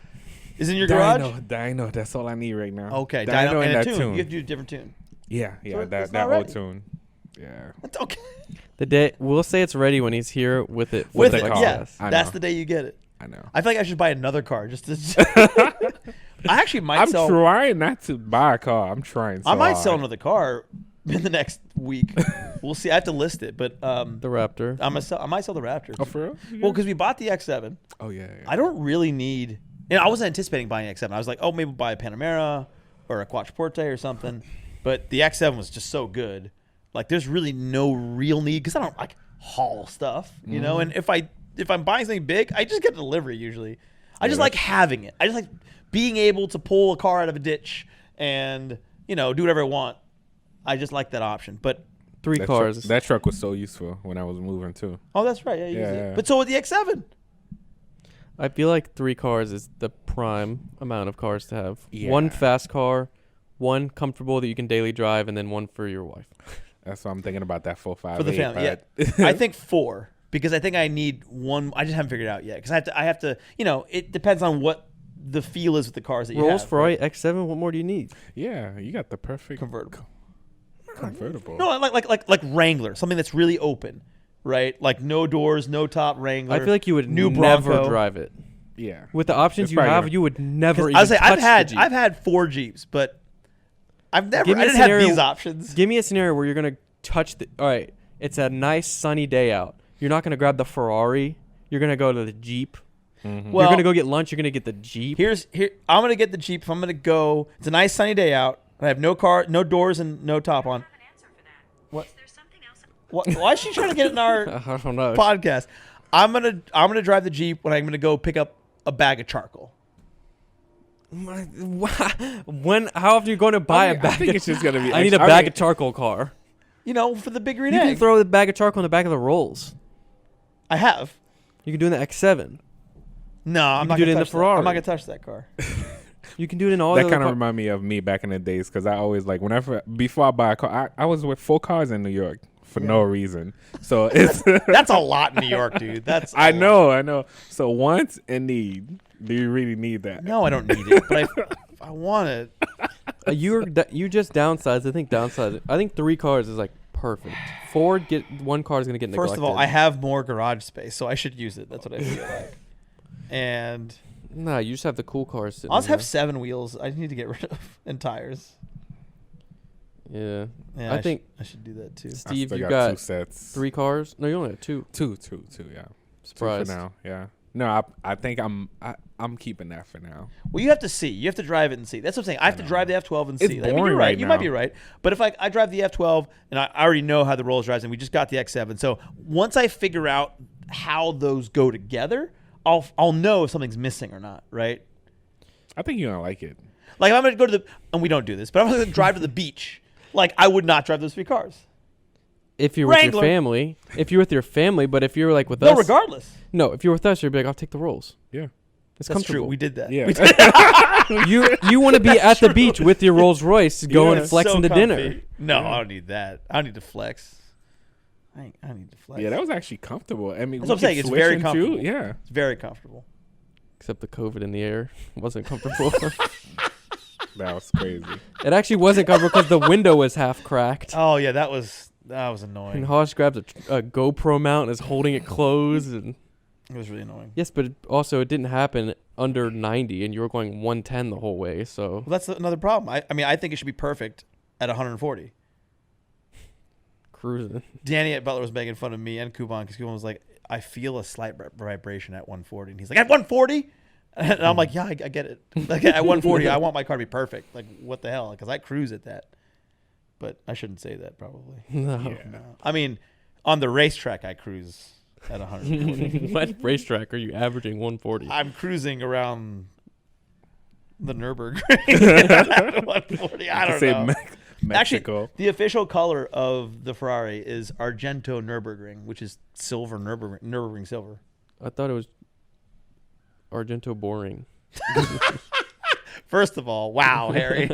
Is it in your garage? Dyno. That's all I need right now. Okay, dyno and that a tune. tune. You have to do a different tune. Yeah, So it's that not old ready. tune. Yeah. That's okay. The day we'll say it's ready when he's here with it. With the it, car. yeah. I That's know. the day you get it. I know. I feel like I should buy another car just to. I actually might I'm sell. trying not to buy a car. I'm trying. So I might hard. sell another car in the next week. We'll see. I have to list it, but The Raptor. I might sell the Raptor. Oh, for real? Well, because we bought the X7. Oh yeah. I don't really need. I wasn't anticipating buying an X7. I was like, oh, maybe we'll buy a Panamera or a Quattroporte or something. But the X7 was just so good. Like, there's really no real need because I don't like haul stuff, you know. And if I'm buying something big, I just get a delivery usually. I just like having it. I just like being able to pull a car out of a ditch and do whatever I want. I just like that option. But Three cars. That truck was so useful when I was moving too. oh, that's right. Yeah, you use Yeah. it. But so with the X7. I feel like 3 cars is the prime amount of cars to have. Yeah. One fast car, one comfortable that you can daily drive, and then one for your wife. That's why I'm thinking about that 458. For the family, yeah. I think 4 because I think I need one. I just haven't figured it out yet because I have to. It depends on what the feel is with the cars that you Rolls have. Ferrari X7. What more do you need? Yeah, you got the perfect Convertible. convertible. No, like Wrangler, something that's really open, right? Like no doors, no top Wrangler. I feel like you would new never Bronco. drive it. Yeah. With the options It's you probably have, gonna- you would never even I was like, touch the Jeep. I've had 4 Jeeps, but I Give didn't me a have scenario- these options. Give me a scenario where you're going to touch the... All right, it's a nice sunny day out. You're not going to grab the Ferrari. You're going to go to the Jeep. Well, You're going to go get lunch. You're going to get the Jeep. here. I'm gonna get the Jeep. If I'm gonna go, it's a nice sunny day out. I have no car, no doors, and no top on. have an answer for that. What? Is there something else? Why is she trying to get in our I don't know. podcast? I'm gonna drive the Jeep when I'm gonna go pick up a bag of charcoal. When? How often are you going to buy a bag? I think it's just gonna be. I need a bag of charcoal car. You know, for the big green You egg. can throw the bag of charcoal in the back of the Rolls. I have. You can do it in the X7. No, I'm can not do it gonna in the touch that. Ferrari. I'm not gonna touch that car. You can do it in all That the kind of other remind me of me back in the days because I always like before I buy a car, I was with 4 cars in New York for no reason. So it's That's a lot in New York, dude. That's I a lot. know. So wants and need. Do you really need that? No, I don't need it, but I want it. you just downsized. I think downsized. I think 3 cars is like perfect. 4 one car is gonna get neglected. First of all, I have more garage space, so I should use it. That's what I feel like. And Nah, you just have the cool cars. Sitting I'll just have there. 7 wheels. I need to get rid of and tires. Yeah. Yeah, I think I should do that too. I Steve, still you got got 2 sets. 3 cars. No, you only have 2. Two. Yeah. Surprise. 2 for now. Yeah. No, I think I'm keeping that for now. Well, you have to see. You have to drive it and see. That's what I'm saying. I have to drive the F12 and It's see. I mean, boring you're right. right You might now. be right. But if I drive the F12 and I already know how the Rolls drives, and we just got the X7, so once I figure out how those go together, I'll know if something's missing or not. Right? I think you're gonna like it. Like if I'm gonna go to and we don't do this, but I'm gonna drive to the beach. Like I would not drive those 3 cars. If you're with Wrangler. your family, but if you're like with No, us, regardless. no, if you're with us, you'd be like, I'll take the Rolls. Yeah. It's That's comfortable. true. We did that. Yeah. We did. You want to be at the beach with your Rolls Royce, going Yeah. flexing So to comfy. dinner. No, Yeah. I don't need that. I don't need to flex. I need to flex. Yeah, that was actually comfortable. I mean, That's what I'm saying. It's very comfortable. Yeah. It's very comfortable. Except the COVID in the air wasn't comfortable. That was crazy. It actually wasn't comfortable because the window was half cracked. Oh yeah, that was And annoying. Hosh grabs a GoPro mount and is holding it closed. And It was really annoying. yes, but it didn't happen under 90, and you were going 110 the whole way. So Well, that's another problem. I mean, I think it should be perfect at 140. cruising. Danny at Butler was making fun of me and Kuban because Kuban was like, I feel a slight vibration at 140. And he's like, at 140? And I'm like, yeah, I get it. Like at 140, I want my car to be perfect. Like, what the hell? Because I cruise at that. But I shouldn't say that probably. No. Yeah. No. I mean, on the racetrack, I cruise at 140. What racetrack are you averaging 140? I'm cruising around the Nürburgring at 140. I don't Say know. Mexico. Actually, the official color of the Ferrari is Argento Nürburgring, which is silver Nürburgring silver. I thought it was Argento boring. First of all, wow, Harry.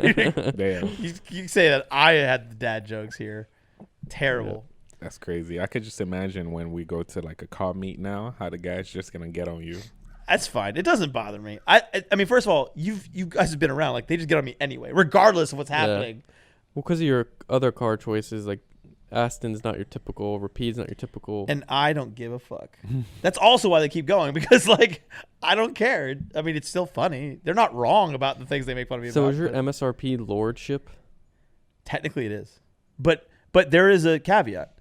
Damn. you say that I had the dad jokes here. Terrible. That's crazy. I could just imagine when we go to like a car meet now, how the guy's just gonna get on you. That's fine. It doesn't bother me. I mean, first of all, you guys have been around. Like they just get on me anyway, regardless of what's happening. Well, because of your other car choices, like Aston's not your typical, Rapide's not your typical. And I don't give a fuck. That's also why they keep going because, like, I don't care. I mean, it's still funny. They're not wrong about the things they make fun of me So about. is your but MSRP lordship? technically, it is. But there is a caveat.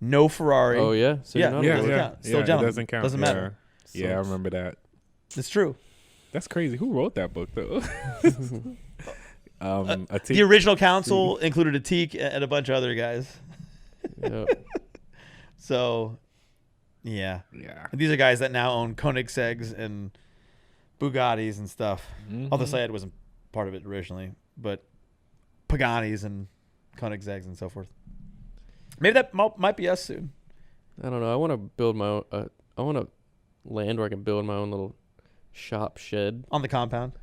No Ferrari. Oh yeah, so Yeah, you're not yeah, a doesn't lord. count. Still yeah, gentleman. it doesn't count. Doesn't matter. Yeah, I remember that. It's true. That's crazy. Who wrote that book though? The original council included a teak and a bunch of other guys. Yep. So, yeah. Yeah. These are guys that now own Koenigsegg's and Bugattis and stuff. Mhm. Although Sayed wasn't part of it originally, but Pagani's and Koenigsegg's and so forth. Maybe that might be us soon. I don't know. I want to build my own. I want to land where I can build my own little shop shed. On the compound.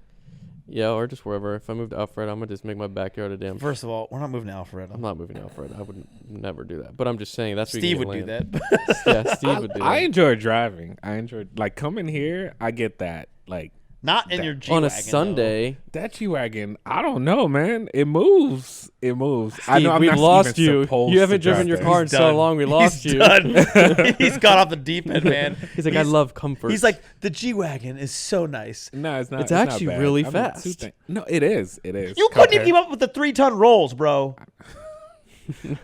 Yeah, or just wherever. If I move to Alfred, I'm gonna just make my backyard a damn. First of all, we're not moving to Alpharetta. I'm not moving to Alfred. I would never do that. But I'm just saying that's where Steve you would can do land. that. Yeah, Steve would do I that. enjoy driving. I enjoy like coming here. I get that. Like Not in your G-Wagon, On a though. Sunday, that G-Wagon. I don't know, man. It moves. It moves. I Steve, know I'm we not lost even you. supposed You haven't to drive driven your that. car in He's so done. long. We lost He's you. done. He's got off the deep end, man. He's like, I love comfort. He's like, the G-Wagon is so nice. No, it's not. It's not actually bad. really I mean, fast. No, it is. It is. You couldn't even keep up with the 3-ton rolls, bro.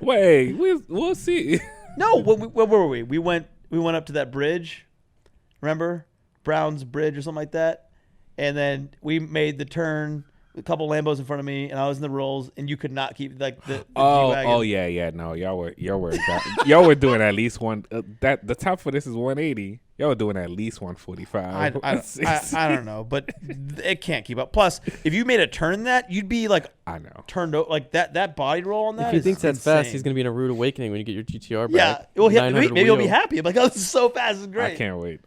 Wait, we'll see. No, where were we? We went up to that bridge. Remember? Brown's Bridge or something like that. And then we made the turn a couple Lambos in front of me, and I was in the rolls, and you could not keep like the Oh yeah. No, y'all were doing at least one. That the top for this is 180. Y'all were doing at least 145. I don't know, but it can't keep up. Plus, if you made a turn that, you'd be like, I know, turned out like that body roll on that. If he is thinks that's insane. fast, he's gonna be in a rude awakening when you get your GTR Yeah, back. well, 900 maybe he'll be wheel. happy. I'm like, oh, this is so fast, it's great. I can't wait.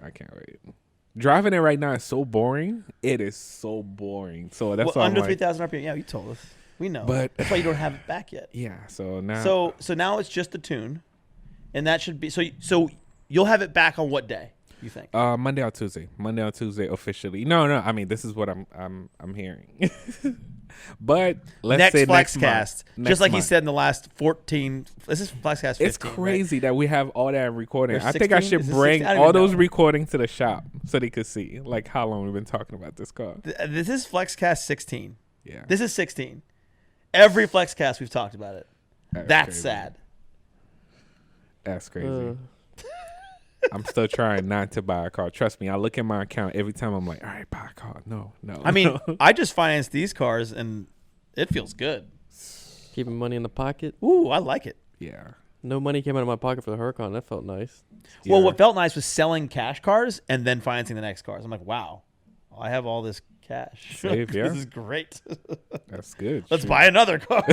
Driving it right now is so boring. It is so boring. So that's why under I'm like, 3,000 RPM. Yeah, you told us. We know. But that's why you don't have it back yet. yeah. So now, So now it's just the tune, and that should be so you'll have it back on what day? You think? Monday or Tuesday officially. No. I mean, this is what I'm hearing. But let's say next FlexCast, month. just like he month. said in the last 14. This is FlexCast 15. It's crazy that we have all that recording. There's I think I 16? should Is it bring 16? I don't all even those know. recordings to the shop so they could see like how long we've been talking about this car. This is FlexCast 16. Yeah, This is 16. Every FlexCast we've talked about it. That's crazy. sad. That's crazy. I'm still trying not to buy a car. Trust me, I look at my account every time. I'm like, all right, buy a car. No. I mean, I just financed these cars, and it feels good. Keeping money in the pocket. Ooh, I like it. yeah. No money came out of my pocket for the Huracan. That felt nice. Well, Yeah. what felt nice was selling cash cars and then financing the next cars. I'm like, wow, I have all this cash. Save, yeah. This is great. That's good. Let's Shoot. buy another car.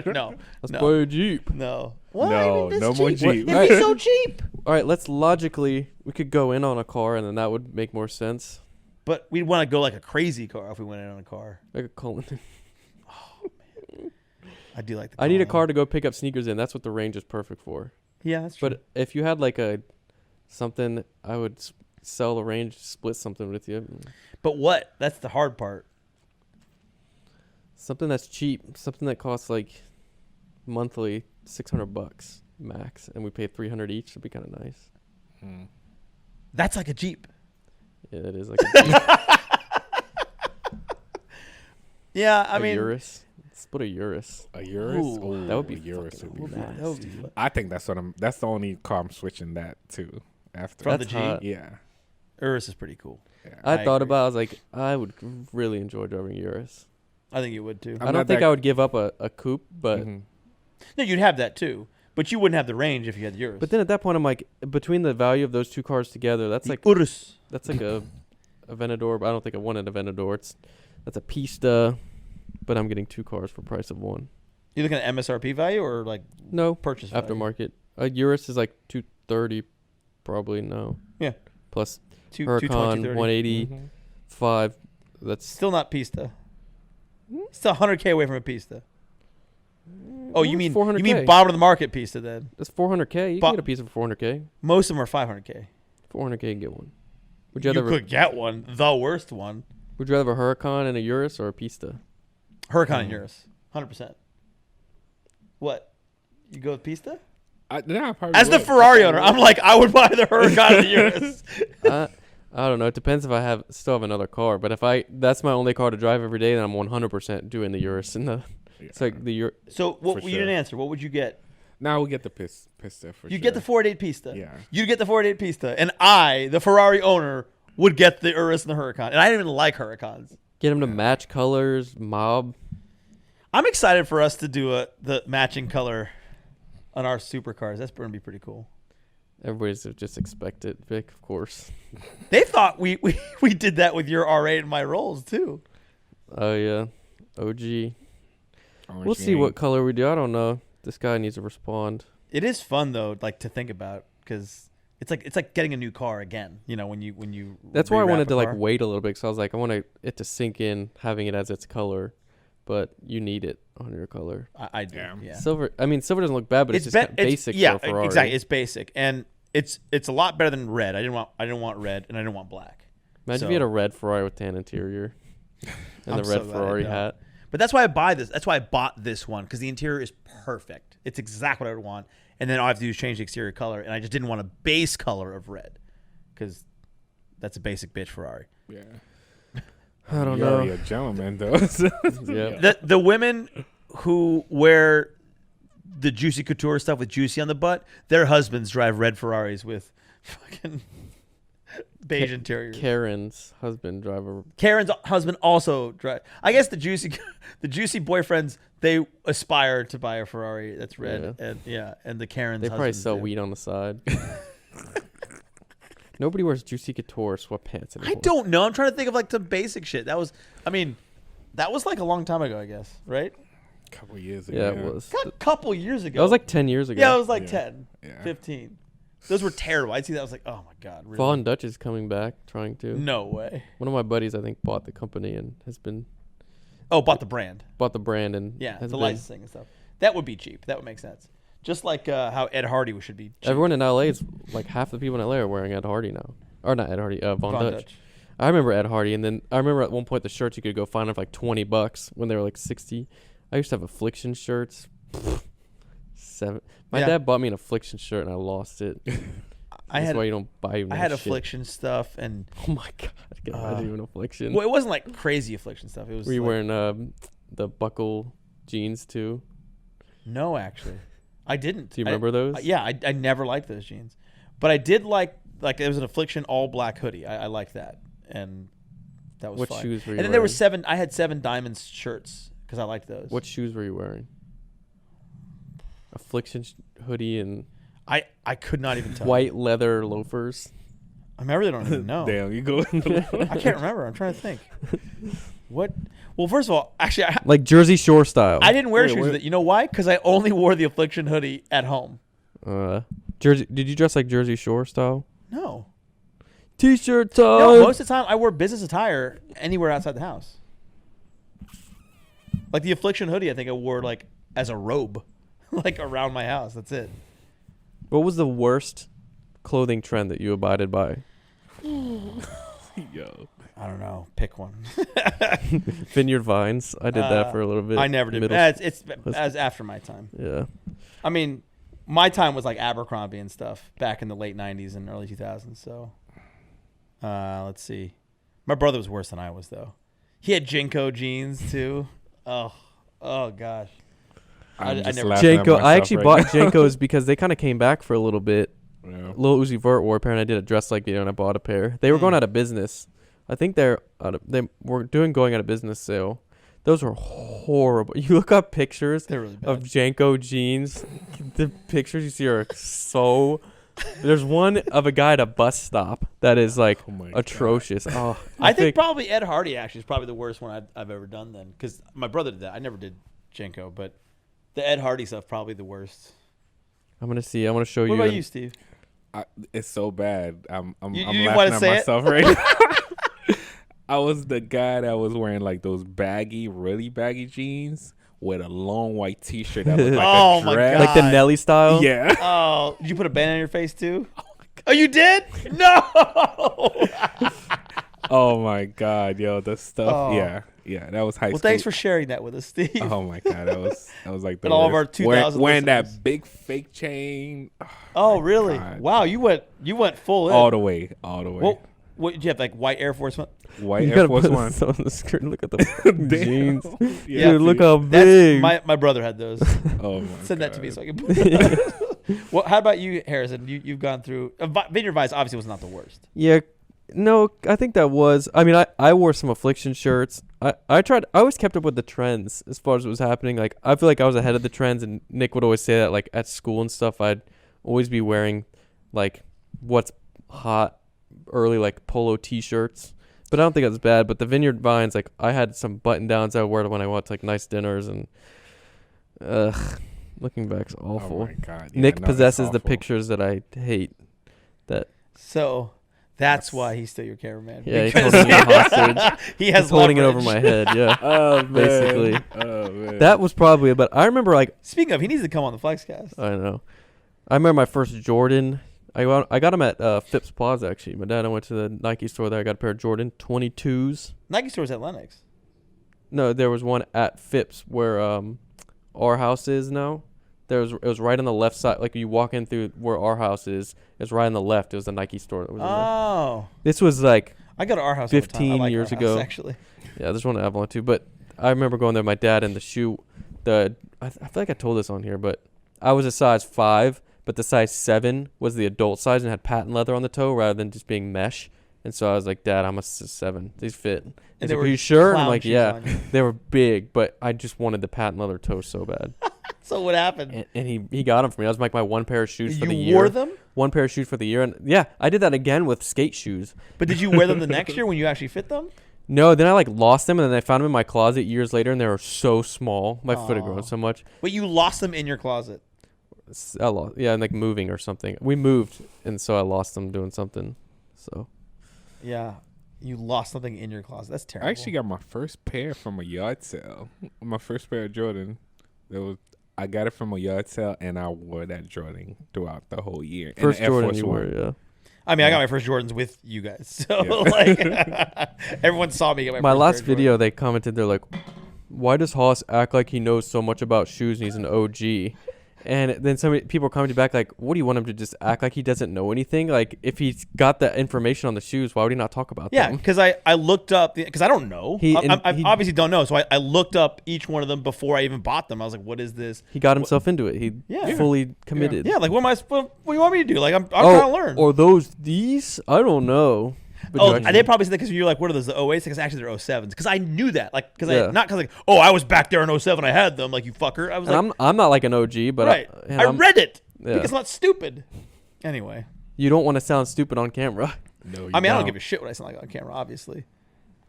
No, Let's no, buy a Jeep. no. No, This no is more cheap. Jeep. It'd be so cheap. All right, let's logically, we could go in on a car and then that would make more sense. But we'd want to go like a crazy car if we went in on a car. Like a Cullinan. I do like the I need a Cullinan. car to go pick up sneakers in. That's what the range is perfect for. Yeah, that's true. But if you had like a something, I would sell the range, split something with you. But what? That's the hard part. Something that's cheap, something that costs like monthly $600 max, and we pay $300 each. It'd be kind of nice. That's like a Jeep. Yeah, it is like a Jeep. Yeah, I A mean, Urus. Split a Urus. A Urus? Ooh. Ooh, That would be a Urus fucking would be nasty. that would be fun. I think that's that's the only car I'm switching that to after. From That's the G. hot. Yeah. Urus is pretty cool. Yeah. I I thought agree. about. I was like, I would really enjoy driving Urus. I think you would too. I'm I don't not think that- I would give up a coupe, but Mhm. No, you'd have that too, but you wouldn't have the range if you had Urus. but then at that point I'm like, between the value of those two cars together, that's like Urus. that's like a Aventador. But I don't think I wanted a Aventador. That's a Pista, but I'm getting two cars for price of one. You looking at MSRP value or like No, purchase value? aftermarket. A Urus is like 230, probably no. Yeah. Plus Two, Huracan 220, 180, Mhm. 5. That's Still not Pista. Still 100K away from a Pista. Oh, you mean 400K. bottom of the market Pista then? That's 400K. You Bo- can get a piece for 400K. Most of them are 500K. 400K and get one. Would you You rather could get one, the worst one. Would you rather have a Huracan and a Urus or a Pista? Huracan and Urus, 100%. What? You go with Pista? Nah, I probably As the would. Ferrari owner, I'm like, I would buy the Huracan and the Urus. I don't know. It depends if I still have another car. But if that's my only car to drive every day, then I'm 100% doing the Urus. And it's like the Urus. So what? For You sure. didn't answer. What would you get? Now we get the Pista for You sure. get the 488 Pista. Yeah. You'd get the 488 Pista, and I, the Ferrari owner, would get the Urus and the Huracan. And I didn't even like Huracans. Get them to match colors, mob. I'm excited for us to do the matching color on our supercars. That's going to be pretty cool. Everybody's just expect it, Vic, of course. They thought we did that with your R8 and my Rolls too. Oh, yeah. OG. Orange We'll see gang. what color we do. I don't know. This guy needs to respond. It is fun though, like to think about, because it's like getting a new car again. You know, when you. That's why I rewrap wanted a to like car. wait a little bit. So I was like, I want it to sink in, having it as its color. But you need it on your color. I do. Yeah. Yeah. Silver. I mean, silver doesn't look bad, but it's, just be- basic yeah, for a Ferrari. exactly. It's basic, and it's a lot better than red. I didn't want red, and I didn't want black. Imagine So- if you had a red Ferrari with tan interior and I'm the so red glad I Ferrari don't. hat. But that's why I buy this. That's why I bought this one, because the interior is perfect. It's exactly what I would want. And then all I have to do is change the exterior color, and I just didn't want a base color of red, because that's a basic bitch Ferrari. Yeah. I don't You're already know. a gentleman though. So- Yeah. The women who wear the Juicy Couture stuff with Juicy on the butt, their husbands drive red Ferraris with fucking beige interiors. Karen's husband drive a. Karen's husband also drive. I guess the juicy boyfriends, they aspire to buy a Ferrari that's red, and the Karen's. They probably husbands sell do. weed on the side. Nobody wears Juicy Couture sweatpants anymore. I don't know. I'm trying to think of like some basic shit. That was like a long time ago, I guess, right? A couple years ago. Yeah, it was. A couple years ago. That was like 10 years ago. Yeah, it was like Yeah. 10, Yeah. 15. Those were terrible. I'd see that. I was like, oh my God. Really? Vaughn Dutch is coming back, trying to. No way. One of my buddies, I think, bought the company and has been Oh, bought the brand. bought the brand and Yeah, has the been, licensing and stuff. That would be cheap. That would make sense. Just like how Ed Hardy should be cheap. Everyone in LA is like half the people in LA are wearing Ed Hardy now, or not Ed Hardy, Vaughn Von Dutch. I remember Ed Hardy, and then I remember at one point the shirts you could go find them for like $20 when they were like 60. I used to have Affliction shirts. My Yeah. dad bought me an Affliction shirt and I lost it. That's why you don't buy. I had nice shit. Affliction stuff, and Oh my god! I can imagine even Affliction. well, it wasn't like crazy Affliction stuff. It was. Were you like, wearing the buckle jeans too? No, actually, I didn't. Do you remember those? Yeah, I never liked those jeans, but I did like there was an Affliction all black hoodie. I liked that, and that was What fun. shoes were you And then there were wearing? I had 7 Diamonds shirts because I liked those. What shoes were you wearing? Affliction hoodie and I could not even tell. white leather loafers. I really don't even know. Damn, you go. I can't remember. I'm trying to think. What? Well, first of all, actually, Like Jersey Shore style. I didn't wear Wait, shoes what? with it. You know why? Because I only wore the Affliction hoodie at home. Jersey. Did you dress like Jersey Shore style? No. T-shirt time. No, most of the time I wore business attire anywhere outside the house. Like the Affliction hoodie, I think I wore like as a robe, like around my house. That's it. What was the worst clothing trend that you abided by? Yo. I don't know. Pick one. Vineyard Vines. I did that for a little bit. I never did. Middle- It's as after my time. yeah. I mean, my time was like Abercrombie and stuff back in the late 90s and early 2000s. So, let's see. My brother was worse than I was, though. He had Jinko jeans, too. Oh gosh. I just never- laughing at Janko. I myself actually right bought Jankos because they kind of came back for a little bit. now. Lil Uzi Vert wore a pair, and I did a dress like video, and I bought a pair. They were going out of business. I think they were doing going out of business sale. Those were horrible. You look up pictures They're really bad. of Janko jeans. The pictures you see are so. There's one of a guy at a bus stop that is like Oh my atrocious. Oh, I think probably Ed Hardy actually is probably the worst one I've ever done then, because my brother did that. I never did Jenko, but the Ed Hardy stuff probably the worst. I'm gonna see. I want to show What you. about you, Steve? It's so bad. I'm You laughing wanna at say it? myself right now. I was the guy that was wearing like those really baggy jeans with a long white T-shirt that looked like Oh a my dress. God. Like the Nelly style. Yeah. Oh, did you put a band on your face too? Oh, you did? No. Oh my God, yo, the stuff. Oh. Yeah, that was high Well, school. thanks for sharing that with us, Steve. Oh my God, that was like the And all of our worst. 2000 wearing listeners. that big fake chain. Oh, really? God. Wow, you went full in. all the way. What did you have, like white Air Force One? White You Air gotta Force put One. this on the screen. Look at the fucking Damn. jeans. Yeah, Dude, look dude. how That's big. my brother had those. Oh my Send that to God. me so I can put it. Well, how about you, Harrison? You've gone through Vineyard Vines. Obviously, was not the worst. Yeah, no, I think that was. I mean, I wore some Affliction shirts. I tried. I always kept up with the trends as far as what was happening. Like, I feel like I was ahead of the trends, and Nick would always say that. Like at school and stuff, I'd always be wearing like what's hot early, like polo T-shirts. But I don't think that's bad. But the Vineyard Vines, like I had some button downs I would wear when I went to like nice dinners, and looking back's awful. Oh my God. Yeah, Nick no, it's possesses the awful. pictures that I hate. That So that's why he's still your cameraman. yeah, he's because holding me hostage. he has He's holding it over leverage. my head. Yeah. Oh man. Basically. Oh man. That was probably, but I remember like Speaking of, he needs to come on the FlexCast. I don't know. I remember my first Jordan. I got them at Phipps Plaza actually. My dad and I went to the Nike store there. I got a pair of Jordan 22s. Nike stores at Lenox. No, there was one at Phipps where our house is now. It was right on the left side. Like you walk in through where our house is, it's right on the left. It was the Nike store that was in there. Oh, This was like I go to our house all the time. I 15 like years our ago. house, actually. yeah, there's one at Avalon too. But I remember going there. My dad and the shoe. I feel like I told this on here, but I was a size 5. But the size 7 was the adult size and had patent leather on the toe rather than just being mesh. And so I was like, Dad, I'm a 7. These fit. He's they like, were are you sure? And I'm clown like, shoes yeah. on you. They were big, but I just wanted the patent leather toe so bad. So what happened? And he got them for me. That was like my one pair of shoes for the year. You wore them? One pair of shoes for the year. And yeah, I did that again with skate shoes. But did you wear them the next year when you actually fit them? No, then I like lost them, and then I found them in my closet years later, and they were so small. My foot had Aw. grown so much. But you lost them in your closet. I lost, yeah, and like moving or something. We moved, and so I lost them doing something. So Yeah. You lost something in your closet. That's terrible. I actually got my first pair from a yard sale. My first pair of Jordan. I got it from a yard sale, and I wore that Jordan throughout the whole year. And first the Air Jordan Force you One. wore, yeah. I mean, I got my first Jordans with you guys. So, Yeah. like, everyone saw me get my My first last pair of video, they commented, they're like, why does Haas act like he knows so much about shoes and he's an OG? And then some people are commenting back like, what do you want him to just act like he doesn't know anything? Like, if he's got the information on the shoes, why would he not talk about Yeah, them? because I looked up, because I don't know. He- I he- obviously don't know. So I looked up each one of them before I even bought them. I was like, what is this? He got himself into it. He Yeah. fully committed. Yeah, like, what do you want me to do? Like, I'm trying to learn. Or these? I don't know. But Oh, you actually- they probably said that because you're like, what are those, the 08s? Because actually they're 07s. Because I knew that. Like, because Yeah. not because like, oh, I was back there in 07, I had them. Like, you fucker. I was and like, I'm not like an OG, but right. and I I'm- read it. Yeah. Because it's not stupid. Anyway. You don't want to sound stupid on camera. No, I mean, I don't give a shit what I sound like on camera, obviously.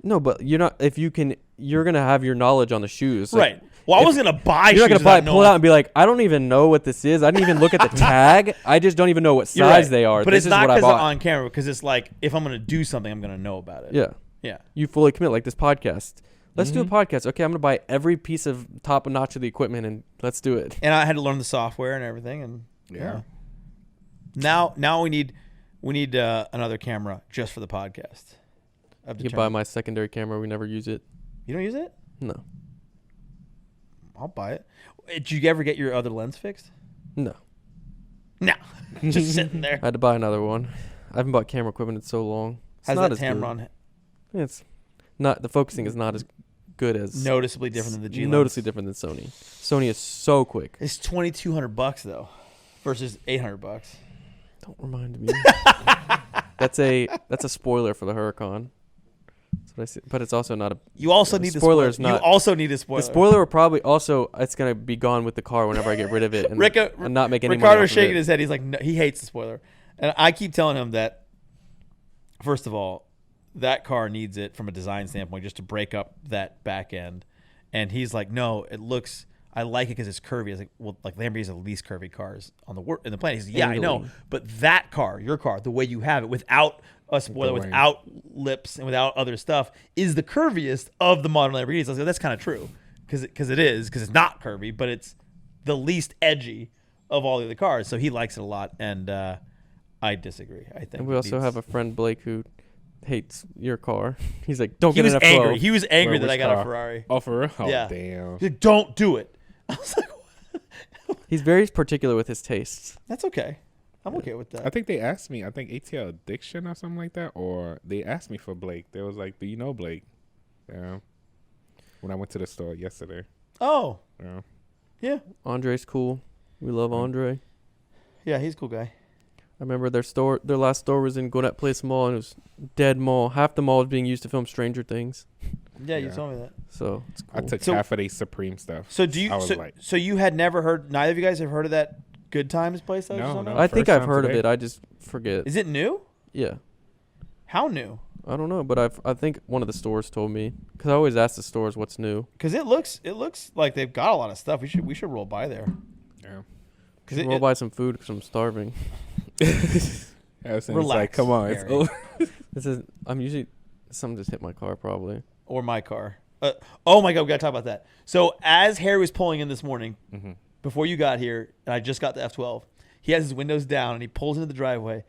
No, but you're not. If you can, you're gonna have your knowledge on the shoes. Like, Right. Well, I wasn't going to buy shoes. You're not gonna buy it, without pull it knowing- out, and be like, I don't even know what this is. I didn't even look at the tag. I just don't even know what size You're right. they are. But This it's is not what I because bought. on camera, because it's like, if I'm going to do something, I'm going to know about it. Yeah, Yeah. you fully commit. Like this podcast. Let's do a Mm-hmm. podcast. Okay, I'm gonna buy every piece of top notch of the equipment, and let's do it. And I had to learn the software and everything. And Yeah. Now we need another camera just for the podcast. I've You can buy my secondary camera. We never use it. You don't use it? No, I'll buy it. Did you ever get your other lens fixed? no. No. Just sitting there. I had to buy another one. I haven't bought camera equipment in so long. It's How's not that as good. Tamron It's not. The focusing is not as good as noticeably different than the G lens? noticeably different than Sony. Sony is so quick. It's $2,200 though, versus $800. Don't remind me. That's a spoiler for the Huracan. That's what I see. But it's also not a. You also The need the spoiler spoiler. is not- You also need a spoiler. The spoiler will probably also. It's gonna be gone with the car whenever I get rid of it and, and not make any money. Ricardo's off of shaking it. his head. He's like, no, he hates the spoiler, and I keep telling him that. First of all, that car needs it from a design standpoint, just to break up that back end, and he's like, no, it looks. I like it because it's curvy. I was like, well, like Lamborghini's the least curvy cars on in the planet. He's like, yeah, I know, Handling. but that car, your car, the way you have it, without a spoiler, wing. without lips, and without other stuff, is the curviest of the modern Lamborghinis. I was like, that's kind of true, because it's not curvy, but it's the least edgy of all the other cars. So he likes it a lot, and I disagree. I think. And we also have a friend Blake who hates your car. He's like, don't He get was an F12. angry. He was angry Wait, that I which got a car? Ferrari. Oh, for real? Oh, Yeah. damn. He's like, don't do it. I was like, He's very particular with his tastes. that's okay. I'm okay with I that. think they asked me, ATL Addiction or something like that, or they asked me for Blake. They was like, do you know Blake? Yeah. When I went to the store yesterday. Oh, Yeah. yeah. Andre's cool. We love Andre. Yeah, he's a cool guy. I remember their last store was in Gwinnett Place Mall, and it was dead mall. Half the mall was being used to film Stranger Things. Yeah, you Yeah. told me that. So it's cool. I took So- half of the Supreme stuff. So do you? I was So, like- so you had never heard? Neither of you guys have heard of that Good Times place? That I was No, just talking no. about? I think first I've time heard of today. it. I just forget. Is it new? Yeah. How new? I don't know, but I think one of the stores told me, because I always ask the stores what's new. Because it looks like they've got a lot of stuff. We should roll by there. Yeah. Because We'll buy some food because I'm starving. It's Relax, like, come on. It's Harry. over. I'm usually something just hit my car probably. or my car. Oh my God, we gotta talk about that. So as Harry was pulling in this morning, Mm-hmm. before you got here, and I just got the F12, he has his windows down and he pulls into the driveway,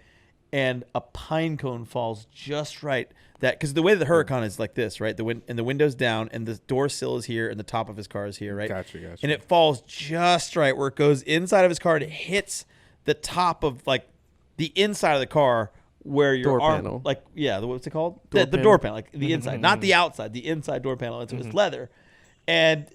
and a pine cone falls just right. That because the way that the Huracan is like this, right? The windows down and the door sill is here and the top of his car is here, right? Gotcha. And it falls just right where it goes inside of his car and it hits the top of like the inside of the car where your Door arm, panel. like what's it called? Door The panel. door panel, like the inside, not the outside, the inside door panel. It's leather, and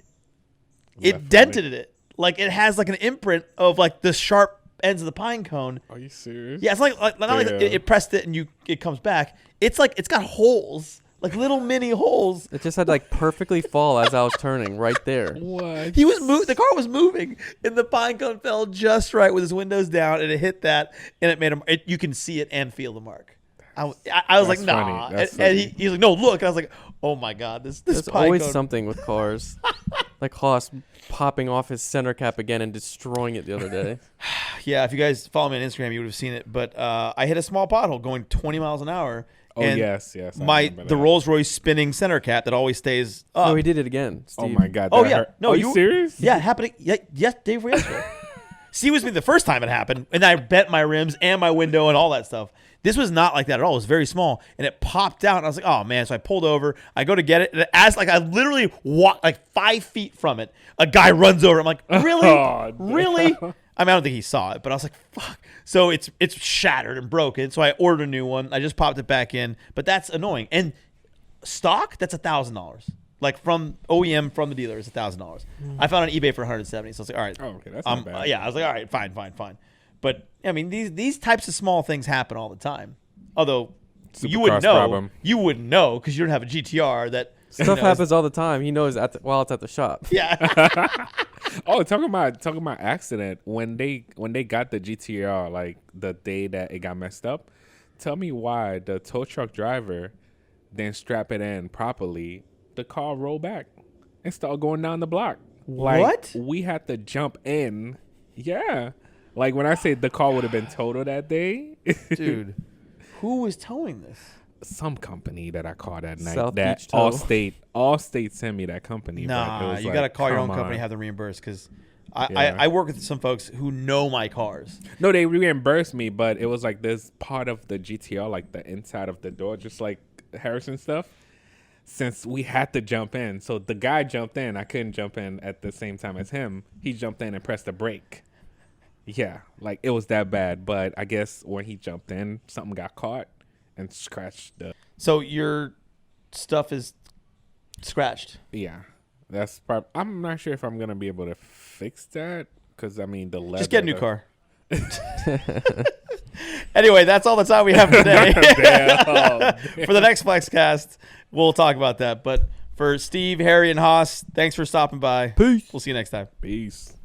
it Definitely. dented it. Like it has like an imprint of like the sharp ends of the pine cone. Are you serious? Yeah, it's not like it pressed it and it comes back. It's like it's got holes. Like little mini holes. It just had to like perfectly fall as I was turning right there. What? The car was moving, and the pine cone fell just right with his windows down, and it hit that, and it made him. You can see it and feel the mark. I was like, nah. And he's like, no, look. And I was like, oh my god, this There's pine always cone. something with cars. Like Haas popping off his center cap again and destroying it the other day. Yeah, if you guys follow me on Instagram, you would have seen it. But I hit a small pothole going 20 miles an hour. Oh, and yes. The Rolls Royce spinning center cap that always stays up. Oh, he did it again, Steve. Oh my god. Oh that yeah, hurt. no, Are you serious? Yeah, it happened. Yeah, yes, day before yesterday. See, it was me the first time it happened, and I bent my rims and my window and all that stuff. This was not like that at all. It was very small, and it popped out. And I was like, oh man! So I pulled over. I go to get it, and as like I literally walked like 5 feet from it, a guy runs over. I'm like, really, really? I mean, I don't think he saw it, but I was like, fuck. So it's shattered and broken. So I ordered a new one. I just popped it back in, but that's annoying. And stock, that's $1,000. Like from OEM from the dealer is $1,000. I found it on eBay for 170. So I was like, all right. Oh, okay, that's not bad. Yeah, I was like, all right, fine. But I mean, these types of small things happen all the time. Although you wouldn't know. Problem. You wouldn't know because you don't have a GTR that. Stuff happens all the time. He knows while it's at the shop. Yeah. Oh, talking about accident. When they got the GTR, like the day that it got messed up, tell me why the tow truck driver didn't strap it in properly. The car rolled back and started going down the block. Like, what? We had to jump in. Yeah. Like when I say the car would have been totaled that day. Dude, who was towing this? Some company that I called that night. South That Beach Tow. Allstate sent me that company. Nah, you got to call your own company and have them reimbursed because Yeah. I work with some folks who know my cars. No, they reimbursed me, but it was like this part of the GTR, like the inside of the door, just like Harrison stuff. Since we had to jump in. So the guy jumped in. I couldn't jump in at the same time as him. He jumped in and pressed the brake. Yeah, like it was that bad. But I guess when he jumped in, something got caught and scratched the. So your stuff is scratched. Yeah, that's probably. I'm not sure if I'm gonna be able to fix that because I mean the leather. Just get a new car. Anyway, that's all the time we have today. For the next FlexCast, we'll talk about that. But for Steve, Harry, and Haas, thanks for stopping by. Peace. We'll see you next time. Peace.